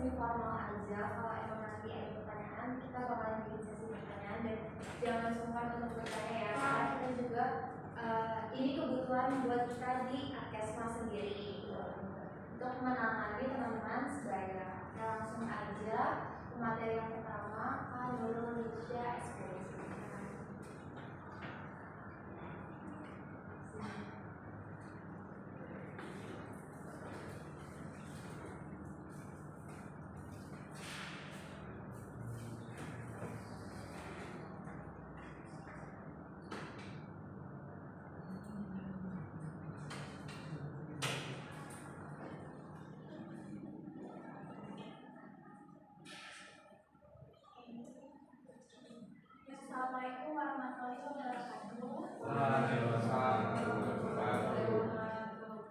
semi formal aja. Kalau emang nanti ada pertanyaan, kita bakalan bikin sesi pertanyaan dan jangan sungkan untuk bertanya ya. Karena kita juga ini kebutuhan buat kita di Adkesmas sendiri untuk menangani teman-teman sebaya. Kita langsung aja ke materi yang pertama, Indonesia Experience. Assalamualaikum warahmatullahi wabarakatuh. Waalaikumsalam warahmatullahi wabarakatuh.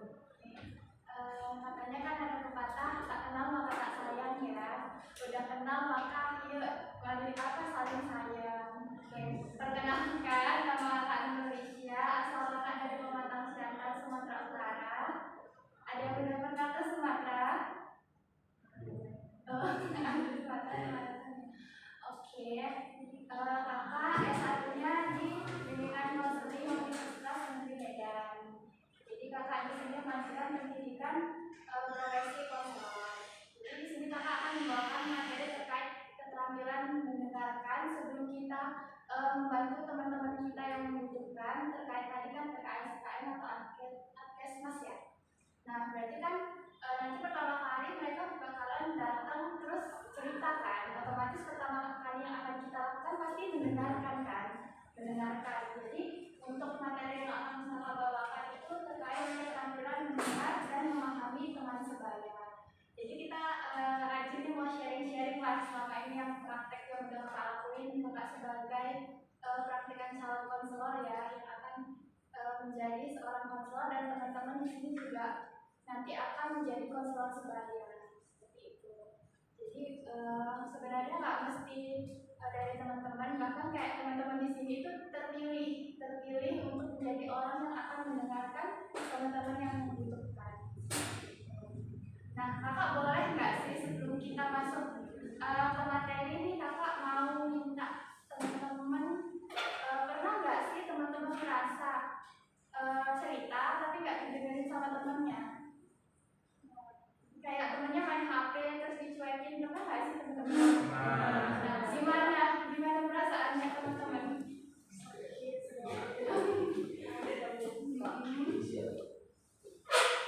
Katanya kan ada pepatah, tak kenal maka tak sayang ya. Udah kenal maka yuk melalui apa saling sayang. Oke, perkenalkan nama Kak Indonesia, asal kakak dari Pematang Siantar, Sumatera Utara. Ada yang udah pernah ke Sumatera? Oh, ada di Sumatera. Oke, kakak S1-nya di Bimbingan Konseling Universitas Negeri Medan. Jadi kakak di sini melanjutkan pendidikan profesi konselor. Jadi di sini kakak akan membawakan materi terkait keterampilan mendengarkan sebelum kita membantu teman-teman kita yang membutuhkan terkait tadi kan PKSKM atau Adkesmas ya. Nah berarti kan nanti pertama kali mereka bakalan datang terus ceritakan. Otomatis pertama kali yang akan kita lakukan pasti mendengarkan kan, mendengarkan. Jadi untuk materi yang akan saya bawakan itu terkait keterampilan mendengar dan memahami teman sebaya. Jadi kita rajin mau sharing-sharing lah selama ini yang praktek yang udah kita lakuin kakak sebagai praktikan calon konselor ya yang akan menjadi seorang konselor dan teman-teman di sini juga nanti akan menjadi konselor sebaya seperti itu. Jadi sebenarnya nggak mesti dari teman-teman, bahkan kayak teman-teman di sini itu terpilih untuk menjadi orang yang akan mendengarkan teman-teman yang membutuhkan. Nah, kakak boleh nggak sih sebelum kita masuk ke materi ini, kakak mau minta teman-teman pernah nggak sih teman-teman merasa cerita tapi nggak didengerin sama temennya? Kayak temennya main HP terus dicuekin, pernah nggak sih teman-teman? Nah, gimana perasaannya teman-teman?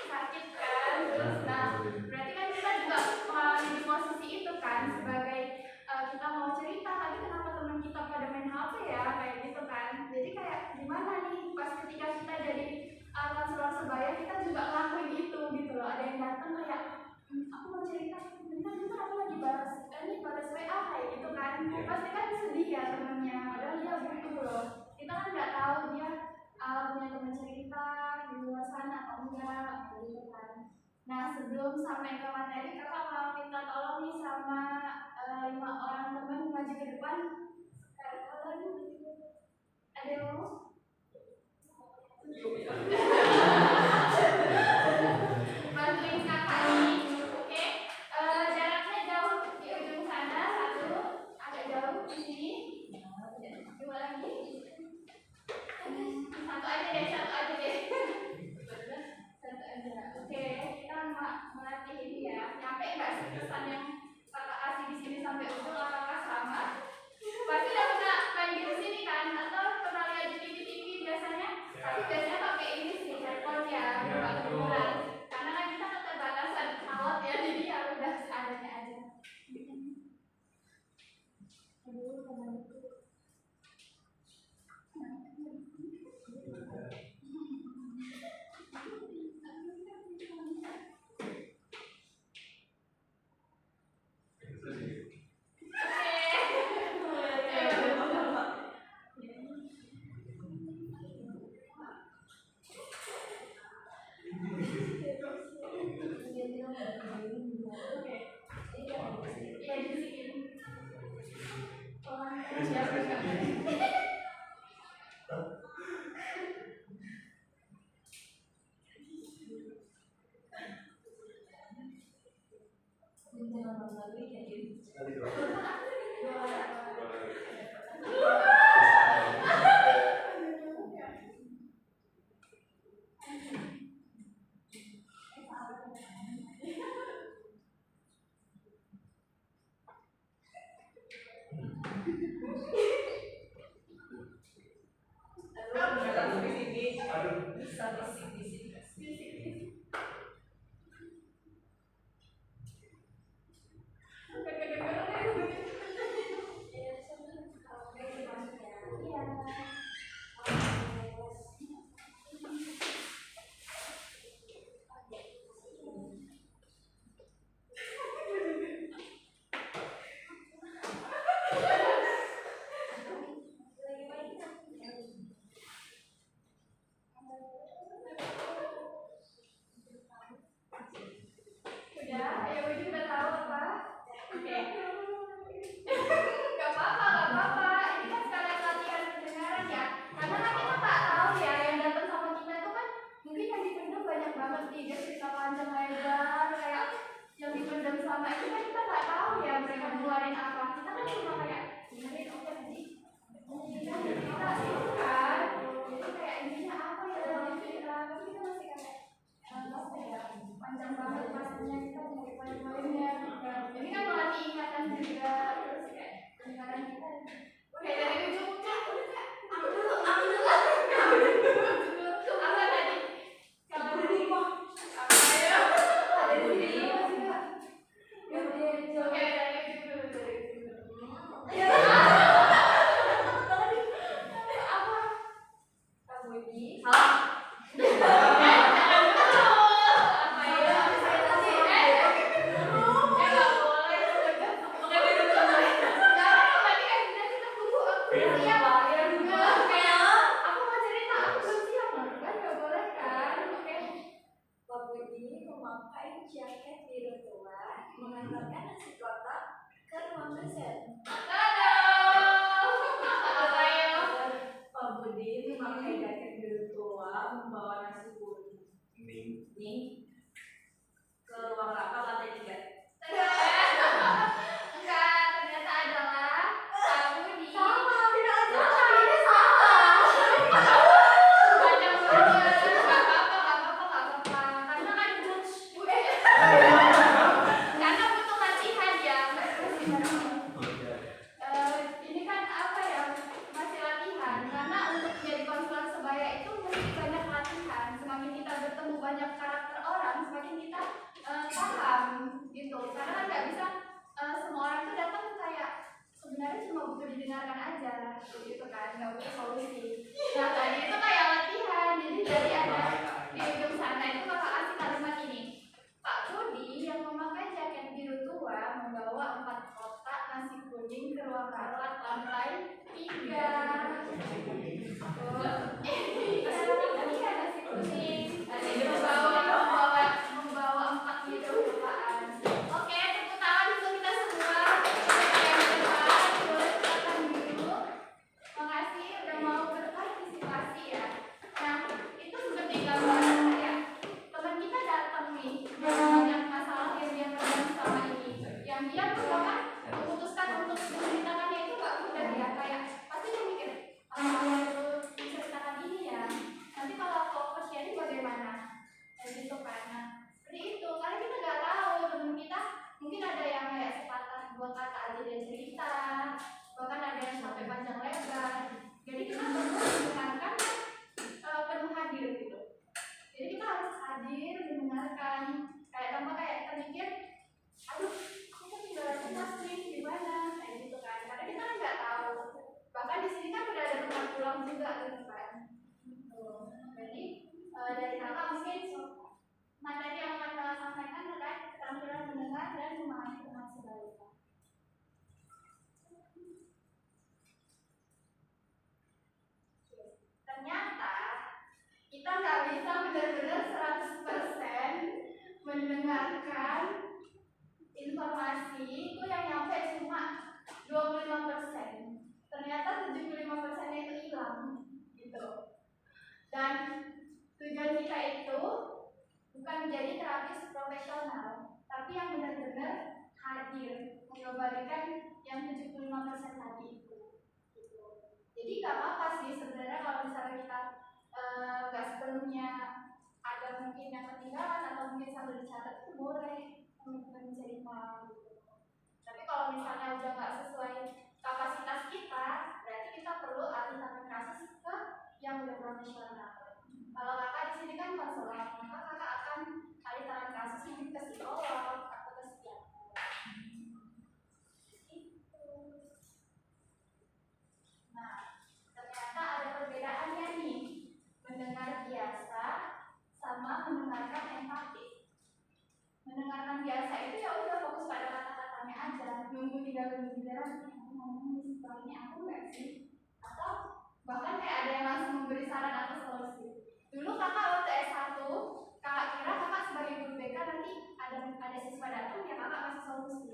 Sakit kan? Terus nah, berarti kan kita juga mengalami di posisi itu kan sebagai kita mau cerita tapi kenapa teman kita pada main HP ya kayak gitu kan? Jadi kayak gimana nih pas ketika kita jadi konselor sebaya kita juga ngelakuin itu gitu loh. Ada yang datang kayak aku mau cerita, bentar aku lagi balas WA kayak gitu kan. Pasti kan sedih ya temennya, padahal dia butuh loh. Kita kan nggak tahu dia punya teman cerita di luar sana atau enggak gitu kan. Nah sebelum sampai ke materi, kakak mau minta tolong nih sama 5 orang teman maju ke depan. Ada yang mau? Bantuin kakak ini, oke? Jaraknya jauh di ujung sana, satu agak jauh di sini, dua lagi, satu aja deh, oke? Kita melatih ini ya, nyampe nggak sih pesan yang kakak kasih di sini sampai ujung apakah sama? Bisa bisik-bisik. Udah, ya Widi udah tahu apa? Oke. Gak apa-apa. Ini kan sekalian latihan pendengaran ya. Karena kan kita nggak tahu ya yang datang sama kita tuh kan mungkin yang dipendam banyak banget nih, dia cerita panjang lebar kayak yang dipendam selama ini kan kita nggak tahu ya mereka ngeluarin apa. Kita kan cuma kayak dengerin oke nanti kita cerita itu kan. Jadi kayak intinya apa ya dalam cerita, tapi kita masih kayak apa ya panjang banget pastinya kita nyari poin-poinnya. Ini kan melatih ingatan juga, terus kayak pendengaran kita kayak dari ujung udah kak aku dulu apa tadi kalau dari apa ya ada di sini oke dari ujung dulu ya apa kamu ini salah jaket biru tua mengantarkan nasi kotak ke ruang dosen. Pak Budi memakai jaket biru tua membawa nasi kuning ke ruang rapat lantai 3. Enggak, ternyata adalah Pak Budi. Ini salah. Banyak banget. Gak apa-apa. Karena kan karena butuh latihan ya, ini kan apa ya, masih latihan. Karena untuk jadi konselor sebaya itu mesti banyak latihan. Semakin kita bertemu banyak karakter orang, semakin kita paham gitu. Karena kan nggak bisa semua orang tuh datang kayak sebenarnya cuma butuh didengarkan aja, gitu kan, nggak butuh solusi. Nah tadi itu kayak latihan, jadi dari ada di ujung sana itu bakal kasih kalimat ini. Pak Budi yang memakai jaket biru tua membawa 4 kotak nasi kuning ke ruang rapat lantai 3. Iya, nasi kuning. Tadi membawa 4 gitu apaan. Oke, tepuk tangan untuk kita semua. Yang depan boleh silakan dulu. Makasih udah mau berpartisipasi ya. Nah, itu seperti gambaran ya. Teman kita datang nih banyak masalah yang dia pegang selama ini, yang dia bahkan memutuskan untuk menceritakannya itu gak mudah ya, kayak pasti dia mikir apa itu menceritakan ini ya, nanti kalau aku sharing bagaimana dan gitu kan. Nah seperti itu, karena kita nggak tahu teman kita mungkin ada yang kayak sepatah 2 kata aja dia cerita, bahkan ada yang sampai panjang lebar. Jadi kita perlu mendengarkan penuh hadir gitu. Jadi kita harus hadir mendengarkan, kayak tanpa kayak kita mikir, aduh, aku kan tinggal rumah nih, gimana, kayak gitu kan. Karena kita kan nggak tahu. Bahkan di sini kan udah ada tempat pulang juga gitu kan. Jadi dari kakak mungkin materi yang akan kakak sampaikan terkait keterampilan mendengar dan memahami teman sebaya. Ternyata kita nggak bisa benar-benar 100% mendengarkan informasi itu yang nyampe cuma 25%. Ternyata 75% itu hilang gitu. Dan tujuan kita itu bukan menjadi terapis profesional, tapi yang benar-benar hadir mengembalikan yang 75% tadi itu. Gitu. Jadi nggak apa-apa sih sebenarnya kalau misalnya kita nggak sepenuhnya ada mungkin yang ketinggalan atau mungkin sambil dicatat itu boleh mencerita gitu. Tapi kalau misalnya udah nggak sesuai kapasitas kita, berarti kita perlu alihkan kasus ke yang udah profesional. ini aku nggak sih? Atau bahkan kayak ada yang langsung memberi saran atau solusi. Dulu kakak waktu S1, kakak kira kakak sebagai guru BK nanti ada siswa datang ya kakak kasih solusi.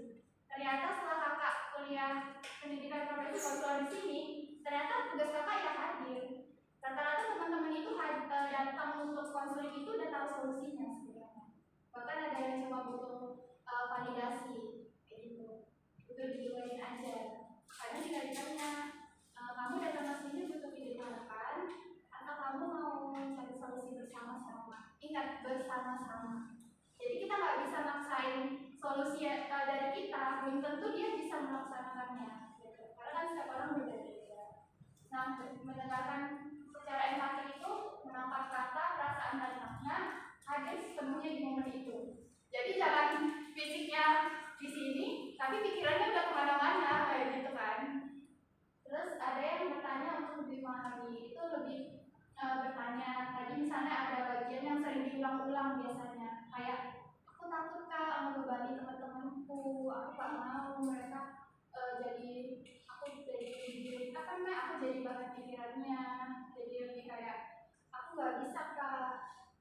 Ternyata setelah kakak kuliah pendidikan profesi konselor di sini, ternyata tugas kakak ya hadir. Rata-rata teman-teman itu datang untuk konseling itu udah tahu solusinya sebenarnya. Bahkan ada yang cuma butuh validasi, kayak gitu. Butuh dijualin aja. Kadang kita ditanya, kamu datang ke sini butuh didengarkan, atau kamu mau cari solusi bersama-sama? Ingat, bersama-sama. Jadi kita nggak bisa maksain solusi dari kita, belum tentu dia bisa melaksanakannya. Gitu. Karena kan setiap orang berbeda-beda. Nah, mendengarkan secara empati itu menangkap kata, perasaan dan makna, hadir sepenuhnya di momen itu. Jadi jangan fisiknya di sini, tapi pikirannya udah kemana-mana kayak gitu kan. Terus ada yang bertanya untuk lebih memahami, itu lebih bertanya. Tadi misalnya ada bagian yang sering diulang-ulang biasanya, kayak aku takut kak membebani teman-temanku, aku gak mau mereka aku jadi bahan pikirannya, jadi lebih kayak aku gak bisa kak.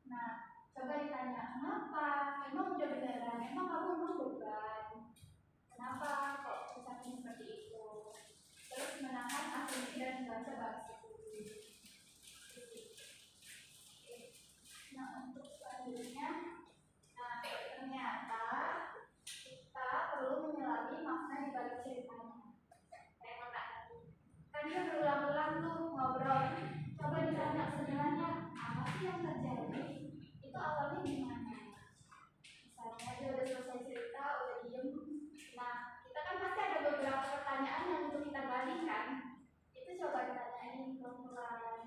Nah, coba ditanya kenapa, emang udah beneran, emang kamu mau beban, kenapa kok ucapin seperti itu. Terus menahan asumsi dan baca bahasa tubuh. Nah, untuk selanjutnya, ternyata kita perlu menyelami makna di balik ceritanya. Kayak kakak tadi, kan dia berulang-ulang tuh ngobrol. Coba ditanya sebenarnya apa sih yang terjadi? Itu awalnya gimana? Misalnya dia udah selesai cerita, udah diem. Nah, kita kan pasti ada beberapa pertanyaan yang untuk kita balik kan. Itu coba ditanyain pelan-pelan.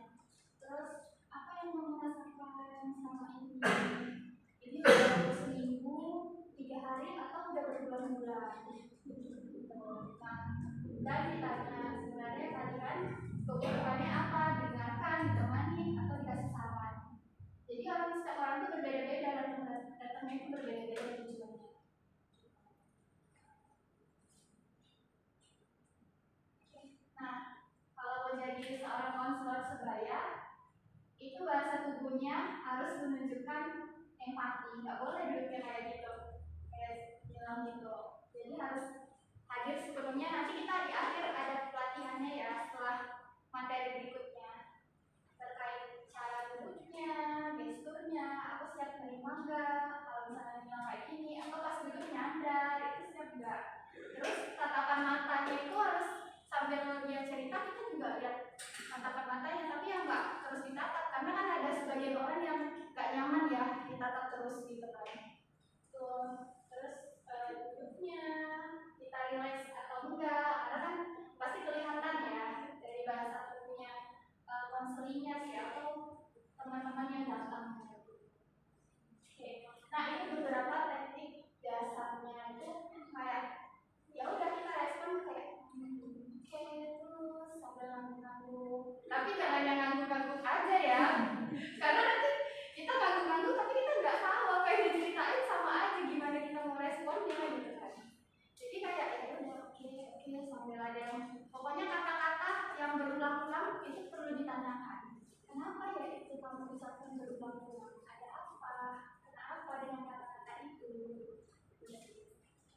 Terus apa yang kamu rasakan sama ini? Ini udah seminggu, 3 hari, atau udah berbulan-bulan? Nah, dan ditanya sebenarnya kalian kebutuhannya apa? Dengarkan, ditemani, atau dikasih saran. Jadi setiap orang itu berbeda-beda dan datangnya itu berbeda-beda tujuannya. Nah, kalau menjadi seorang konselor sebaya, itu bahasa tubuhnya harus menunjukkan empati, nggak boleh duduknya kayak gitu, kayak bilang gitu. Jadi harus hadir sepenuhnya. Nanti kita di akhir ada pelatihannya ya setelah materi berikutnya terkait cara duduknya, gesturnya, aku siap terima nggak, kalau misalnya bilang kayak gini, atau pas duduk nyandar, itu siap nggak. Terus tatapan matanya itu harus sambil dia cerita kita juga lihat tatapan matanya, tapi yang nggak terus ditatap, karena kan ada sebagian orang yang nggak nyaman ya ditatap terus gitu kan. Terus duduknya kita relax atau enggak, karena kan pasti kelihatan ya dari bahasa tubuhnya konselingnya sih atau teman-teman yang datang. Oke, nah ini beberapa teknik dasarnya itu kayak ya udah kita respon kayak oke, terus sambil ngangguk-ngangguk, tapi jangan yang ngangguk-ngangguk aja ya, karena nanti kita ngangguk-ngangguk tapi kita nggak tahu apa yang diceritain, sama aja gimana kita mau responnya gitu kan. Jadi kayak ya udah oke, sambil ada yang pokoknya kata-kata yang berulang-ulang itu perlu ditanyakan. Kenapa ya itu kamu ucapkan berulang-ulang? Ada apa? Kenapa dengan kata-kata itu?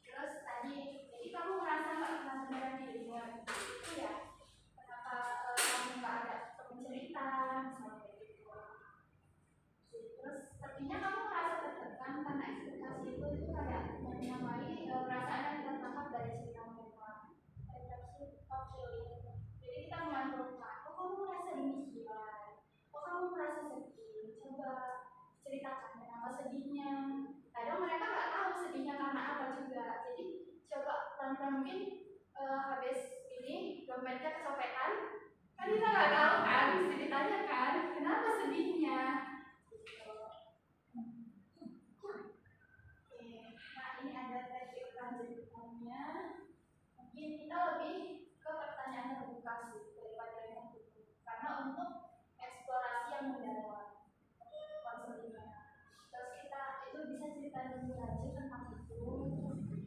Terus tadi, jadi kamu merasa nggak pernah beneran di luar itu ya? Kenapa kamu nggak ada teman cerita misalnya gitu? Terus sepertinya kamu merasa tertekan karena ekspektasi itu kayak menamai perasaan yang tertangkap dari cerita mereka. Jadi kita menganggurkan, oh kamu merasa demikian, oh kamu merasa sedih, coba ceritakan kenapa sedihnya. Kadang mereka nggak tahu sedihnya karena apa juga. Jadi coba pelan-pelan, mungkin habis ini dompetnya kecopetan, kan kita nggak tahu kan, mesti ditanya kan kenapa sedihnya. Oke, nah ini ada teknik lanjutannya. Mungkin kita lebih ke pertanyaan terbuka sih daripada yang tertutup, karena untuk eksplorasi yang mendalam konselingnya. Terus kita itu bisa cerita lebih lanjut tentang itu.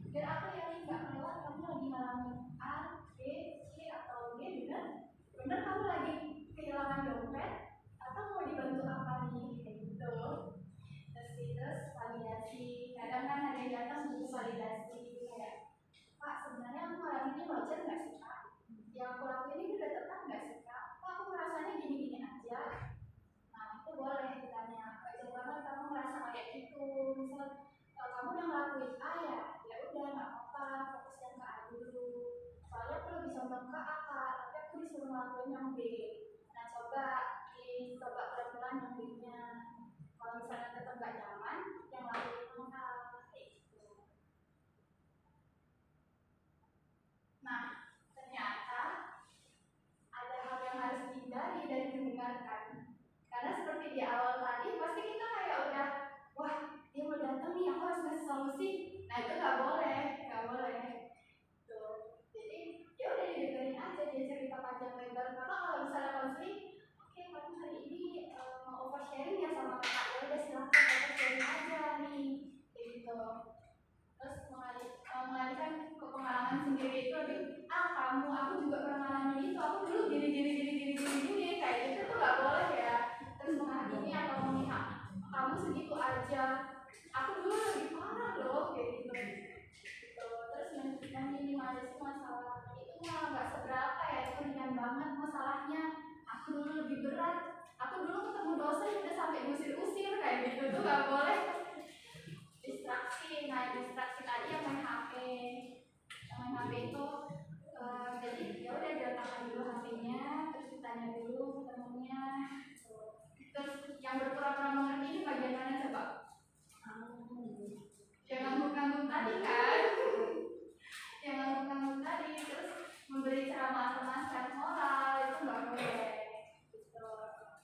Biar aku yang nggak lewat kamu lagi ngalamin di awal tadi pasti kita kayak udah, wah dia mau datang nih, aku harus ngasih solusi. Nah itu nggak boleh, nggak boleh. Tuh. Jadi ya udah didengerin aja dia cerita panjang lebar. Karena kalau misalnya konseling, oke kamu hari ini mau oversharing ya sama kakak, ya udah silahkan oversharing aja nih, kayak gitu. Terus mengalihkan ke pengalaman sendiri itu lebih, aku juga pernah ngalamin itu, aku dulu gini kayak gitu tuh nggak boleh ya. Terus menghakimi atau memihak, kamu segitu aja, aku dulu lebih parah loh kayak gitu. Terus meminimalisir masalah itu malah nggak seberapa ya, itu ringan banget masalahnya. Aku dulu lebih berat, aku dulu ketemu dosen udah sampai usir-usir kayak gitu tuh nggak boleh. Distraksi, nah distraksi tadi yang main HP itu jadi ya udah diletakkan dulu HP-nya, terus ditanya dulu ketemunya. Terus yang berpura-pura mengerti ini bagian mana coba? Yang ngangguk-ngangguk tadi kan? Yang ngangguk-ngangguk tadi, terus memberi ceramah moral itu nggak boleh. Gitu.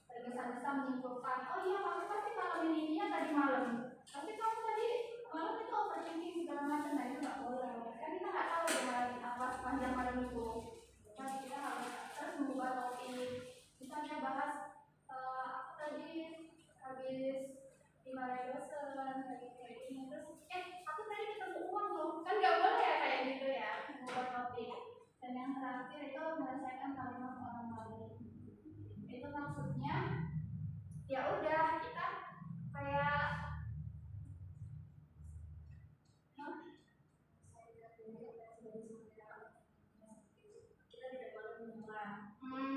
Tergesa-gesa menyimpulkan, oh iya kamu pasti malam ini ya tadi malam. Tapi kamu tadi malam itu overthinking segala macam, nah itu nggak boleh. Kan kita nggak tahu ya malam apa sepanjang malam itu. Kan kita harus terus membuka topik. Misalnya bahas aku tadi habis dimarahin dosen kayak gini, terus aku tadi ketemu uang loh, kan nggak boleh ya kayak gitu ya, membuka topik. Dan yang terakhir itu menyelesaikan kalimat orang lain. Itu maksudnya ya udah kita kayak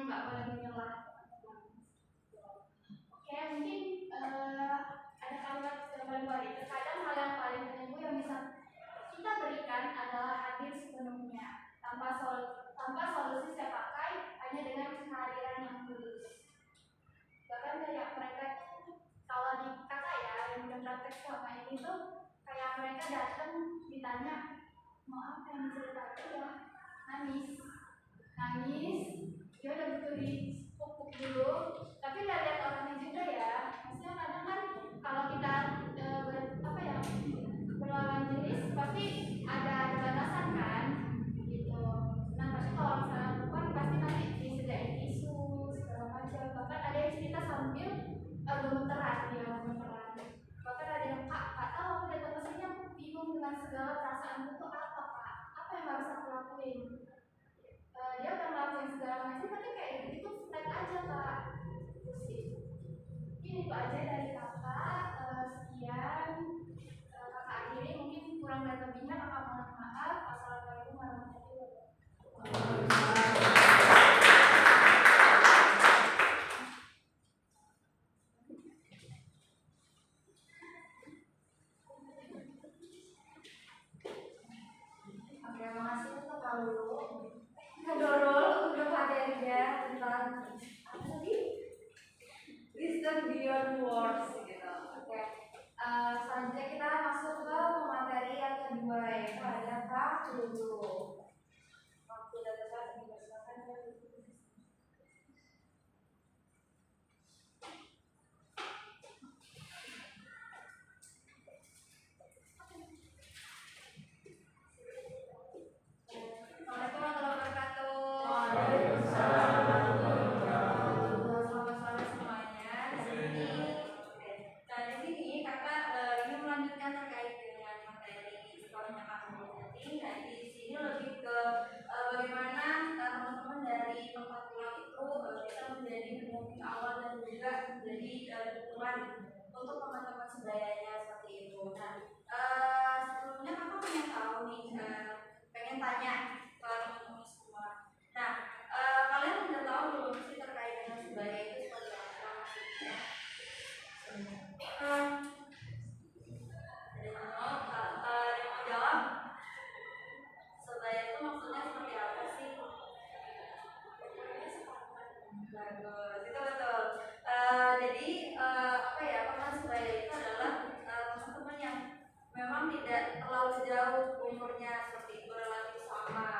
nggak boleh menyela. Oke, mungkin ada kalimat yang paling baik. Terkadang hal yang paling menyentuh yang bisa kita berikan adalah hadir sepenuhnya, tanpa solusi saya pakai, hanya dengan kehadiran yang tulus. Bahkan kayak mereka tuh kalau di kakak ya yang udah praktek selama ini tuh kayak mereka datang ditanya mau apa yang diceritain ya, nangis, dia udah butuh dipupuk dulu. Tapi nggak lihat orangnya juga ya. Maksudnya kadang kan kalau kita berlawan jenis pasti ada batasan kan, gitu. Nah tapi kalau misalnya perempuan pasti nanti disediain tisu segala macam. Bahkan ada yang cerita sambil gemeteran. Bahkan ada yang kak tahu aku datang ke sini aku bingung dengan segala perasaan itu apa yang harus aku lakuin. Dia udah ngelakuin segala macam tapi kayak gitu flat aja kak. Ini itu aja dari kakak. Sekian kakak akhiri, mungkin kurang dan lebihnya kakak mohon maaf. Assalamualaikum warahmatullahi wabarakatuh. Terima kasih untuk Kak Dorol untuk materinya tentang apa tadi? Wisdom Beyond Words gitu. Oke. Selanjutnya kita masuk ke materi yang kedua, yaitu ada Kak Lulu. Waktu dan tempat dipersilakan ya. Untuk teman-teman sebayanya seperti itu. Nah, sebelumnya kakak pengen tahu nih, pengen tanya ke teman-teman semua. Nah, kalian udah tahu belum sih terkait dengan sebaya itu seperti apa maksudnya? Ada yang mau jawab? Sebaya itu maksudnya seperti apa sih? Bagus, itu betul. Jadi teman sebaya itu adalah teman-teman yang memang tidak terlalu jauh umurnya, seperti itu relatif sama.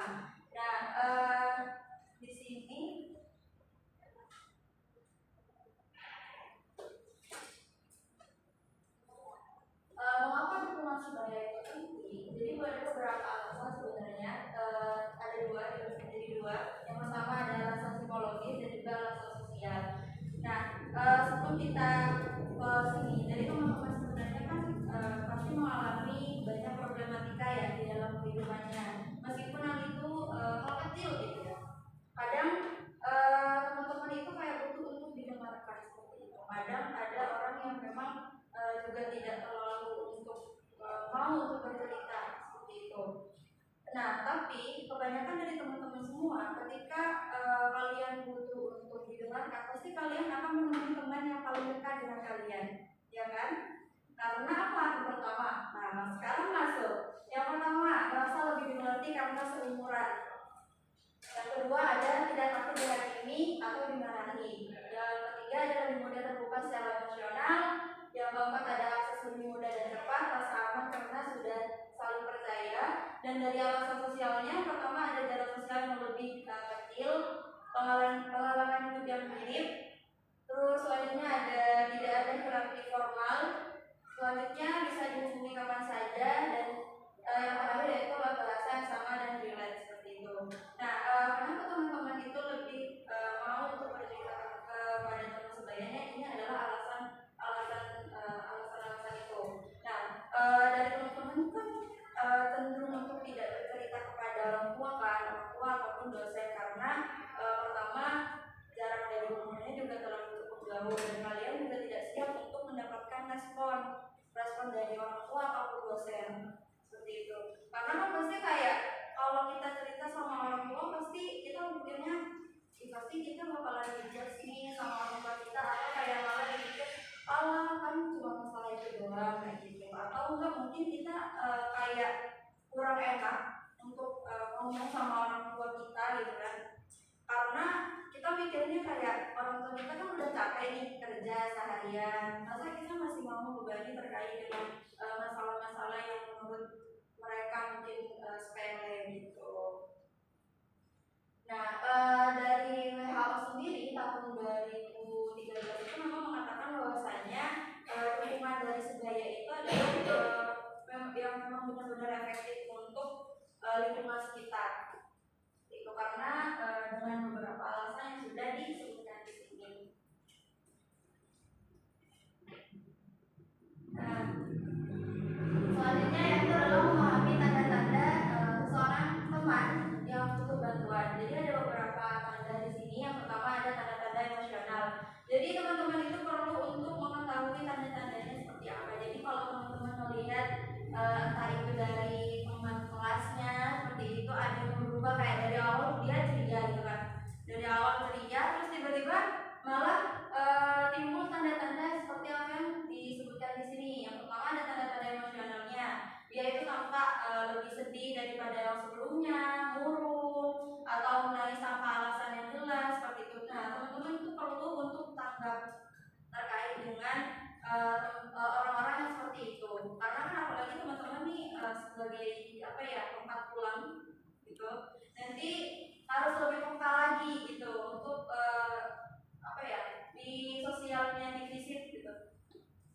Kadang ada orang yang memang juga tidak terlalu untuk mau untuk bercerita seperti itu. Nah, tapi kebanyakan dari teman-teman semua ketika kalian butuh untuk didengarkan, pasti kalian akan menemukan teman yang paling dekat dengan kalian, ya kan? Karena apa? Pertama, nah sekarang masuk. Yang pertama, merasa lebih dimengerti karena seumuran. Yang kedua ada tidak takut dihakimi atau dimarahi. Yang ketiga ada lebih mudah terbuka secara emosional. Yang keempat ada akses lebih mudah dan cepat, rasa aman karena sudah saling percaya. Dan dari alasan sosialnya, pertama ada jarak sosial yang lebih kecil, pengalaman hidup yang mirip. Terus selanjutnya ada tidak ada hierarki formal. Selanjutnya bisa dihubungi kapan saja dan yang terakhir yaitu bahasa yang sama dan relate seperti itu. Nah, kenapa teman-teman itu lebih mau untuk bercerita kepada teman sebayanya? Ini adalah alasan itu. Nah, dari teman-teman kan cenderung untuk tidak bercerita kepada orang tua ataupun dosen karena pertama jarak dari umurnya juga terlalu cukup jauh dan kalian juga tidak siap untuk mendapatkan respon dari orang tua ataupun dosen seperti itu. Karena kan pasti kayak kalau kita cerita sama orang tua pasti kita mikirnya pasti kita bakalan dijudge nih sama orang tua kita atau kayak malah dipikir kan cuma masalah itu doang kayak gitu atau enggak mungkin kita kayak kurang enak untuk ngomong sama orang tua kita gitu kan karena kita mikirnya kayak orang tua kita kan udah capek nih kerja seharian masa kita masih mau membebani terkait dengan masalah-masalah yang menurut mereka mungkin sepele gitu. Nah dari WHO sendiri tahun 2013 itu memang mengatakan bahwasanya dukungan dari sebaya itu adalah yang memang benar-benar efektif untuk lingkungan sekitar. Itu karena dengan beberapa alasan yang sudah disebutkan di sini. Nah, selanjutnya yaitu adalah memahami tanda-tanda seorang teman yang butuh bantuan. Jadi ada beberapa tanda di sini. Yang pertama ada tanda-tanda emosional. Jadi teman-teman itu perlu untuk mengetahui tanda-tandanya seperti apa. Jadi kalau teman-teman melihat entah itu dari teman kelasnya seperti itu ada yang berubah kayak dari awal dia ceria gitu kan. Dari awal ceria terus tiba-tiba malah timbul tanda-tanda seperti apa yang disebutkan di sini. Yang pertama ada tanda-tanda emosionalnya. Dia itu tampak lebih sedih daripada yang sebelumnya, murung atau menangis tanpa alasan yang jelas seperti itu. Nah, teman-teman itu perlu untuk tanggap terkait dengan orang-orang yang seperti itu. Karena kan apalagi teman-teman nih sebagai apa ya tempat pulang gitu, nanti harus lebih peka lagi gitu untuk apa ya di sosialnya divisit gitu.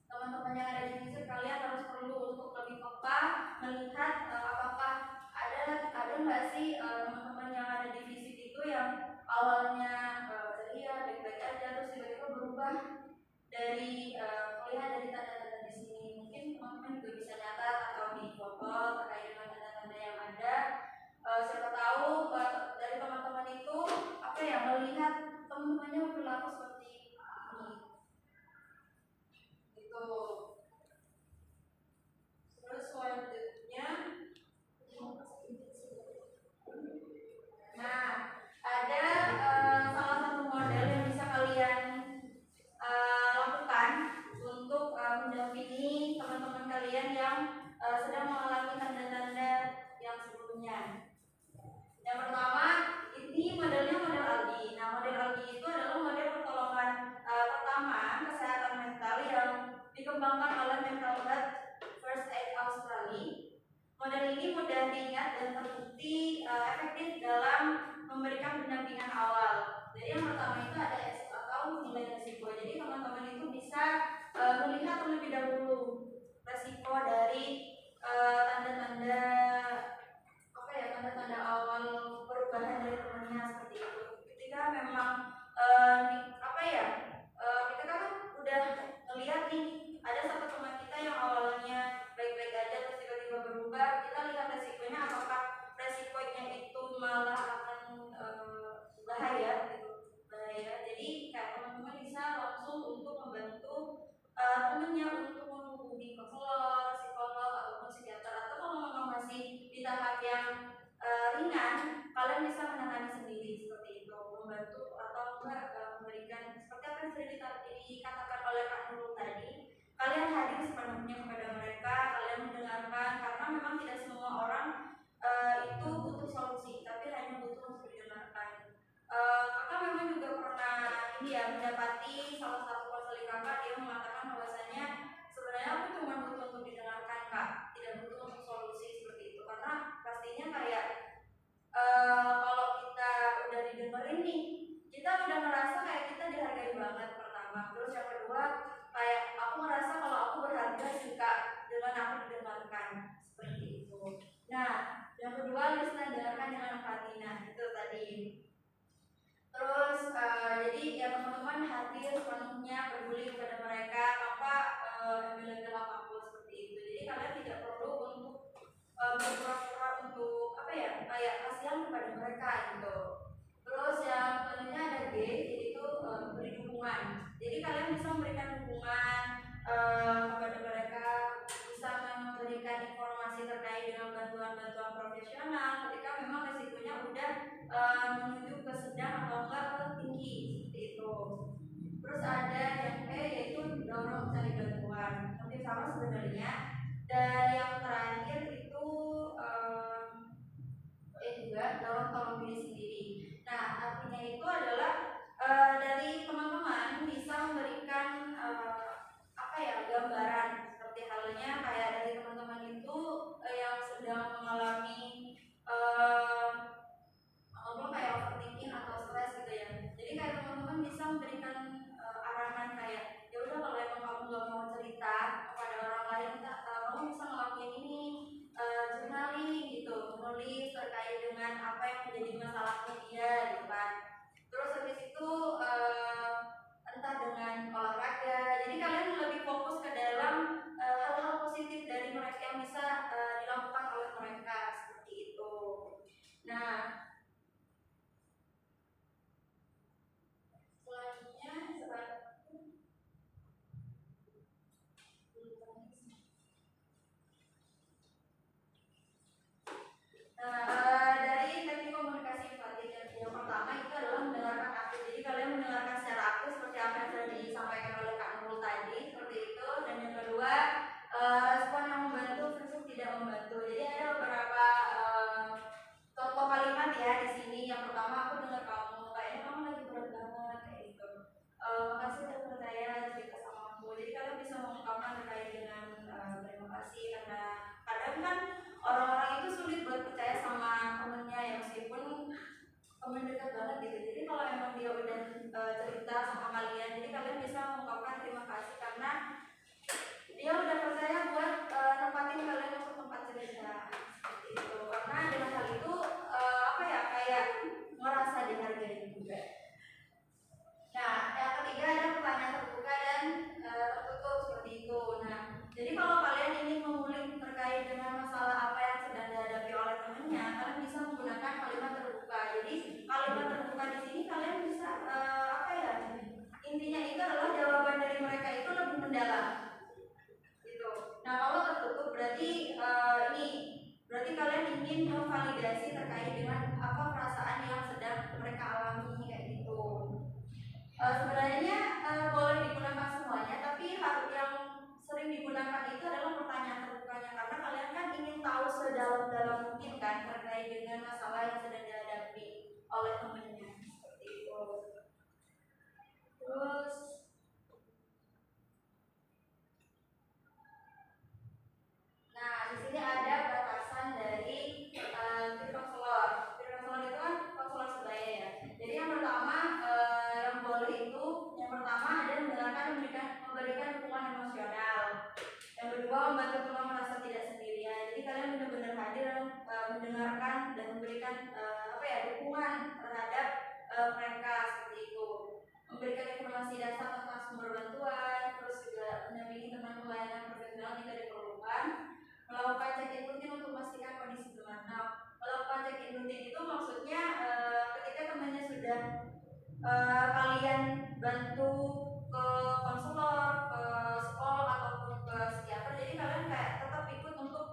Teman-teman yang ada di visit kalian harus perlu untuk lebih peka melihat apakah ada nggak sih teman-teman yang ada di visit itu yang awalnya ceria baik-baik aja terus tiba-tiba berubah dari melihat dari tanda-tanda di sini. Mungkin teman-teman juga bisa catat atau di foto terkait dengan tanda-tanda yang ada. Siapa tahu dari teman-teman itu apa ya melihat teman-temannya berlaku seperti ini gitu. Terus selanjutnya nah ada salah satu model yang bisa kalian lakukan untuk mendampingi teman-teman kalian yang sedang mengalami tanda-tanda yang sebelumnya. Yang pertama, ini modelnya model Aldi. Nah, model Aldi itu adalah model pertolongan pertama kesehatan mental yang dikembangkan oleh Mental Health First Aid Australia. Model ini mudah diingat dan terbukti efektif dalam memberikan pendampingan awal. Jadi yang pertama itu ada atau nilai resiko. Jadi teman-teman itu bisa melihat terlebih dahulu resiko dari tanda-tanda tanda-tanda awal perubahan dari temannya seperti itu. Ketika memang kita kan udah ngelihat nih ada satu teman kita yang awalnya baik-baik aja terus tiba-tiba berubah, kita lihat resikonya apakah resikonya itu malah akan bahaya gitu. Bahaya. Jadi kayak teman-teman bisa langsung untuk membantu dikatakan oleh Kak Nurul tadi, kalian hadir sepenuhnya kepada mereka, kalian mendengarkan, karena memang tidak semua orang itu butuh solusi, tapi hanya butuh untuk didengarkan. Kakak memang juga pernah ini ya mendapati salah satu konseling kakak, dia mengatakan bahwasanya sebenarnya aku cuma butuh untuk didengarkan kak, tidak butuh untuk solusi seperti itu, karena pastinya kayak kalau kita udah didengerin nih, kita udah ngerasa kayak kita dihargai banget pertama. Terus yang kedua, kayak aku ngerasa kalau aku berharga sih kak dengan aku didengarkan seperti itu. Nah, yang kedua listener, dengarkan dengan empati. Nah, itu tadi. Terus jadi ya teman-teman hadir sepenuhnya, peduli kepada mereka tanpa embel-embel apapun seperti itu. Jadi kalian tidak perlu untuk berpura-pura untuk apa ya, kayak kasihan kepada mereka gitu. Terus yang selanjutnya ada G, yaitu beri dukungan. Jadi kalian bisa memberikan dukungan kepada mereka, bisa memberikan informasi terkait dengan bantuan-bantuan profesional ketika memang resikonya udah menuju ke sedang atau enggak ke tinggi seperti itu. Terus ada yang E, yaitu dorong cari bantuan. Hampir sama sebenarnya. Dan yang terakhir itu juga dorong tolong diri sendiri. Nah, artinya itu adalah dari teman-teman bisa memberikan apa ya, gambaran seperti halnya kayak dari teman-teman itu yang sedang mengalami kayak overthinking atau stres gitu ya. Jadi kayak teman-teman bisa memberikan arahan kayak ya udah, kalau emang kamu gak mau cerita kepada orang lain, kamu bisa ngelakuin ini, journaling gitu, menulis terkait dengan apa yang menjadi masalahnya dia gitu kan. Terus habis itu entah dengan olahraga. Jadi kalian lebih fokus ke dalam hal-hal positif dari mereka yang bisa dilakukan oleh mereka seperti itu. Nah, selanjutnya dari teknik komunikasi empati yang pertama itu adalah mendengarkan aktif. Jadi kalian mendengarkan secara aktif seperti apa yang sudah disampaikan oleh Kak Nurul tadi seperti itu. Dan yang kedua, respon yang membantu versus tidak membantu. Jadi ada beberapa contoh kalimat ya di sini. Yang pertama, aku dengar kamu, kayaknya kamu lagi berat banget kayak gitu. Makasih udah percaya cerita sama aku. Jadi kalian bisa mengungkapkan terkait dengan terima kasih, karena kadang kan orang-orang itu sulit buat percaya sama temennya ya, meskipun temen dekat banget gitu. Jadi kalau emang dia udah cerita sama kalian, jadi kalian bisa mengungkapkan terima kasih karena dia udah percaya buat nempatin kalian untuk tempat cerita seperti itu. Karena dengan hal itu apa ya, kayak merasa dihargai juga. Nah, yang ketiga ada pertanyaan terbuka dan tertutup seperti itu. Nah, jadi kalau kalian ingin mengulik terkait dengan masalah apa yang sedang dihadapi oleh temannya, kalian bisa menggunakan kalimat terbuka. Jadi kalimat terbuka di sini kalian bisa apa ya? Intinya itu adalah jawaban dari mereka itu lebih mendalam. Gitu. Nah, kalau tertutup berarti ini berarti kalian ingin memvalidasi terkait dengan apa perasaan yang sedang mereka alami kayak gitu. Sebenarnya boleh digunakan semuanya, tapi hal yang sering digunakan itu adalah pertanyaan terbukanya, karena kalian kan ingin tahu sedalam-dalam mungkin kan terkait dengan masalah yang sedang dihadapi oleh temannya seperti itu. Terus nah, di sini ada batasan dari peer counselor. Peer counselor itu kan konselor sebaya ya. Jadi yang pertama yang boleh itu, yang pertama ada mendengarkan, memberikan dukungan emosional. Yang kedua, membantu teman merasa tidak sendirian. Jadi kalian benar-benar hadir dan mendengarkan dan memberikan apa ya, dukungan terhadap mereka seperti itu. Memberikan informasi dasar tentang sumber bantuan, terus juga mendampingi teman pelayanan profesional jika diperlukan. Melakukan check-in rutin untuk memastikan kondisi teman. Nah, melakukan check-in rutin itu maksudnya ketika temannya sudah kalian bantu ke konselor, ke psikolog ataupun ke psikiater, jadi kalian kayak tetap ikut untuk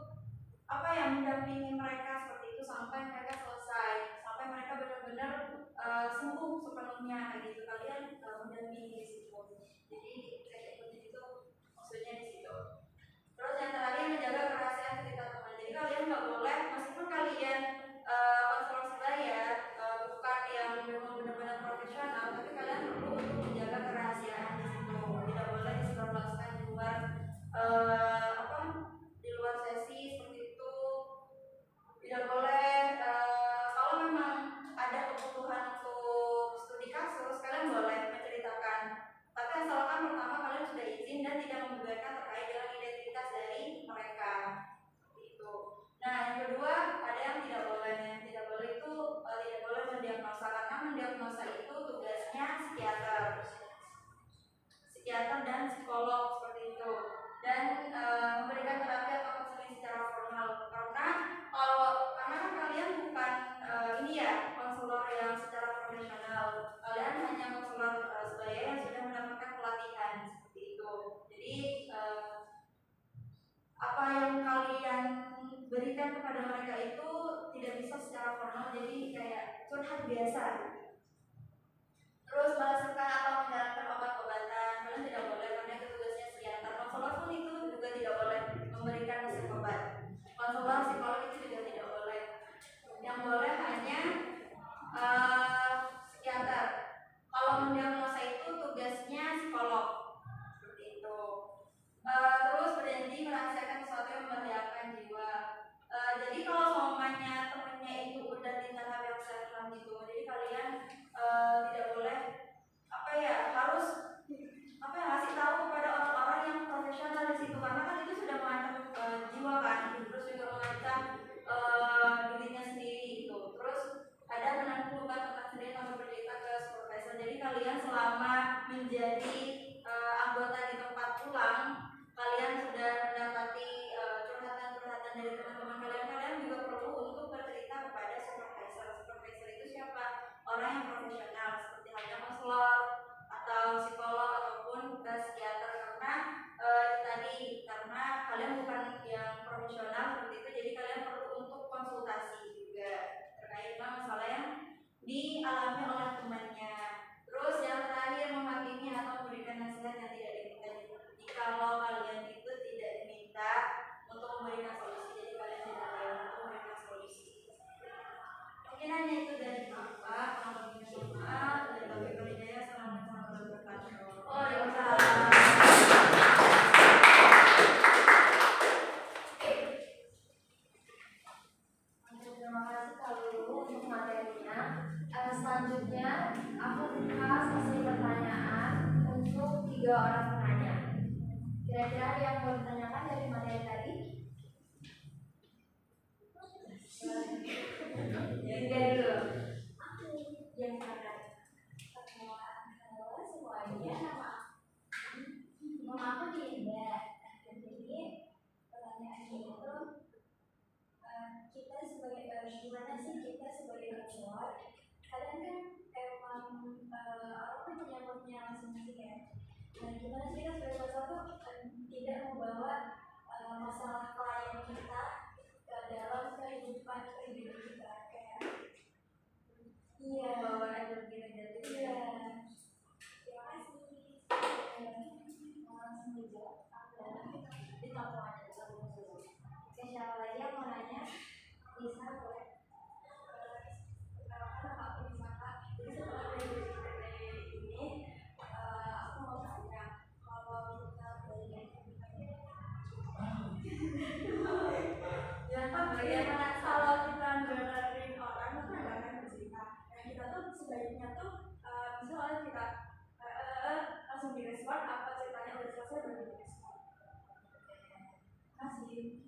apa ya, mendampingi mereka seperti itu sampai mereka selesai, sampai mereka benar-benar sembuh sepenuhnya. Jadi eksekutif itu maksudnya di situ. Terus yang terakhir menjaga kerahasiaan cerita teman. Jadi kalian nggak boleh, meskipun kalian konselor sebaya bukan yang memang benar-benar profesional, tapi kalian perlu untuk menjaga kerahasiaan di situ. Tidak boleh disebarluaskan di luar di luar sesi seperti itu. Tidak boleh kalau memang ada kebutuhan untuk studi kasus, kalian boleh menceritakan. Tapi asalkan pertama kalian sudah izin dan tidak membeberkan terkait dengan identitas dari mereka. Itu. Nah, yang kedua ada yang tidak boleh. Yang tidak boleh itu tidak boleh mendiagnosa, karena mendiagnosa itu tugasnya psikiater dan psikolog seperti itu. Dan memberikan terapi atau konseling secara formal. Karena kan kalian bukan konselor yang secara profesional. Kalian hanya konselor sebaya yang sudah mendapatkan pelatihan seperti itu. Jadi apa yang kalian berikan kepada mereka itu tidak bisa secara formal, jadi kayak curhat biasa. Terus melaksanakan atau menjalankan obat-obatan kalian tidak boleh, karena itu tugasnya psikiater. Konselor pun itu juga tidak boleh memberikan resep obat. Konselor psikolog itu juga tidak boleh. Yang boleh hanya psikiater. Kalau mendiagnosa itu tugasnya psikolog seperti itu. Terus berjanji merahasiakan sesuatu yang membahayakan jiwa. Jadi kalau semuanya temennya itu udah tinggal yang selebgram gitu, jadi kalian tidak boleh harus ngasih tahu kepada orang-orang yang profesional di situ, karena kan itu sudah mengancam jiwa kan, terus juga mengancam dirinya sendiri itu. Terus ada menangguhkan tentang sendiri atau bercerita ke supervisor. Jadi kalian selama menjadi anggota di tempat pulang, kalian sudah mendapati curhatan-curhatan dari teman-teman kalian juga perlu untuk bercerita kepada supervisor. Supervisor itu siapa? Orang yang profesional, seperti halnya konselor atau psikolog ataupun psikiater. Karena kalian bukan yang profesional seperti itu, jadi kalian perlu untuk konsultasi juga terkait masalah yang dialami oleh temannya. Terus yang terakhir, menghakimi atau memberikan nasihat yang tidak diminta. Jikalau kalian itu tidak diminta untuk memberikan solusi, jadi kalian tidak boleh untuk memberikan solusi. Mungkin hanya itu dari Bapak. Kalau lebihnya maaf. Dari Bapak Hidayah. Assalamualaikum warahmatullahi wabarakatuh. Waalaikumsalam. Terima kasih kalau untuk materinya. Selanjutnya aku buka sesi pertanyaan untuk 3 orang penanya. Kira-kira ada yang mau ditanyakan dari materi tadi? Yang dulu. Yang mana? Halo semuanya, nama aku Dinda. Jadi pertanyaannya itu kita sebagai gimana sih kita sebagai konselor? Kalian kan emang orang punya masing-masing ya. Dan gimana sih kita sebagai konselor tuh tidak membawa masalah klien kita ke dalam kehidupan kita, kayak bawa energi negatif. Iya. Terima kasih. Langsung dijawab. Di tampung aja dulu. Siapa lagi yang mau nanya? Bisa boleh. Perkenalkan nama aku Misaka. Jadi setelah dari ini, aku mau tanya, kalau kita bagaimana kalau kita dengerin orang itu kan bercerita. Nah kita tuh sebaiknya tuh misalnya kita langsung direspon apa ceritanya udah selesai baru direspon. Masih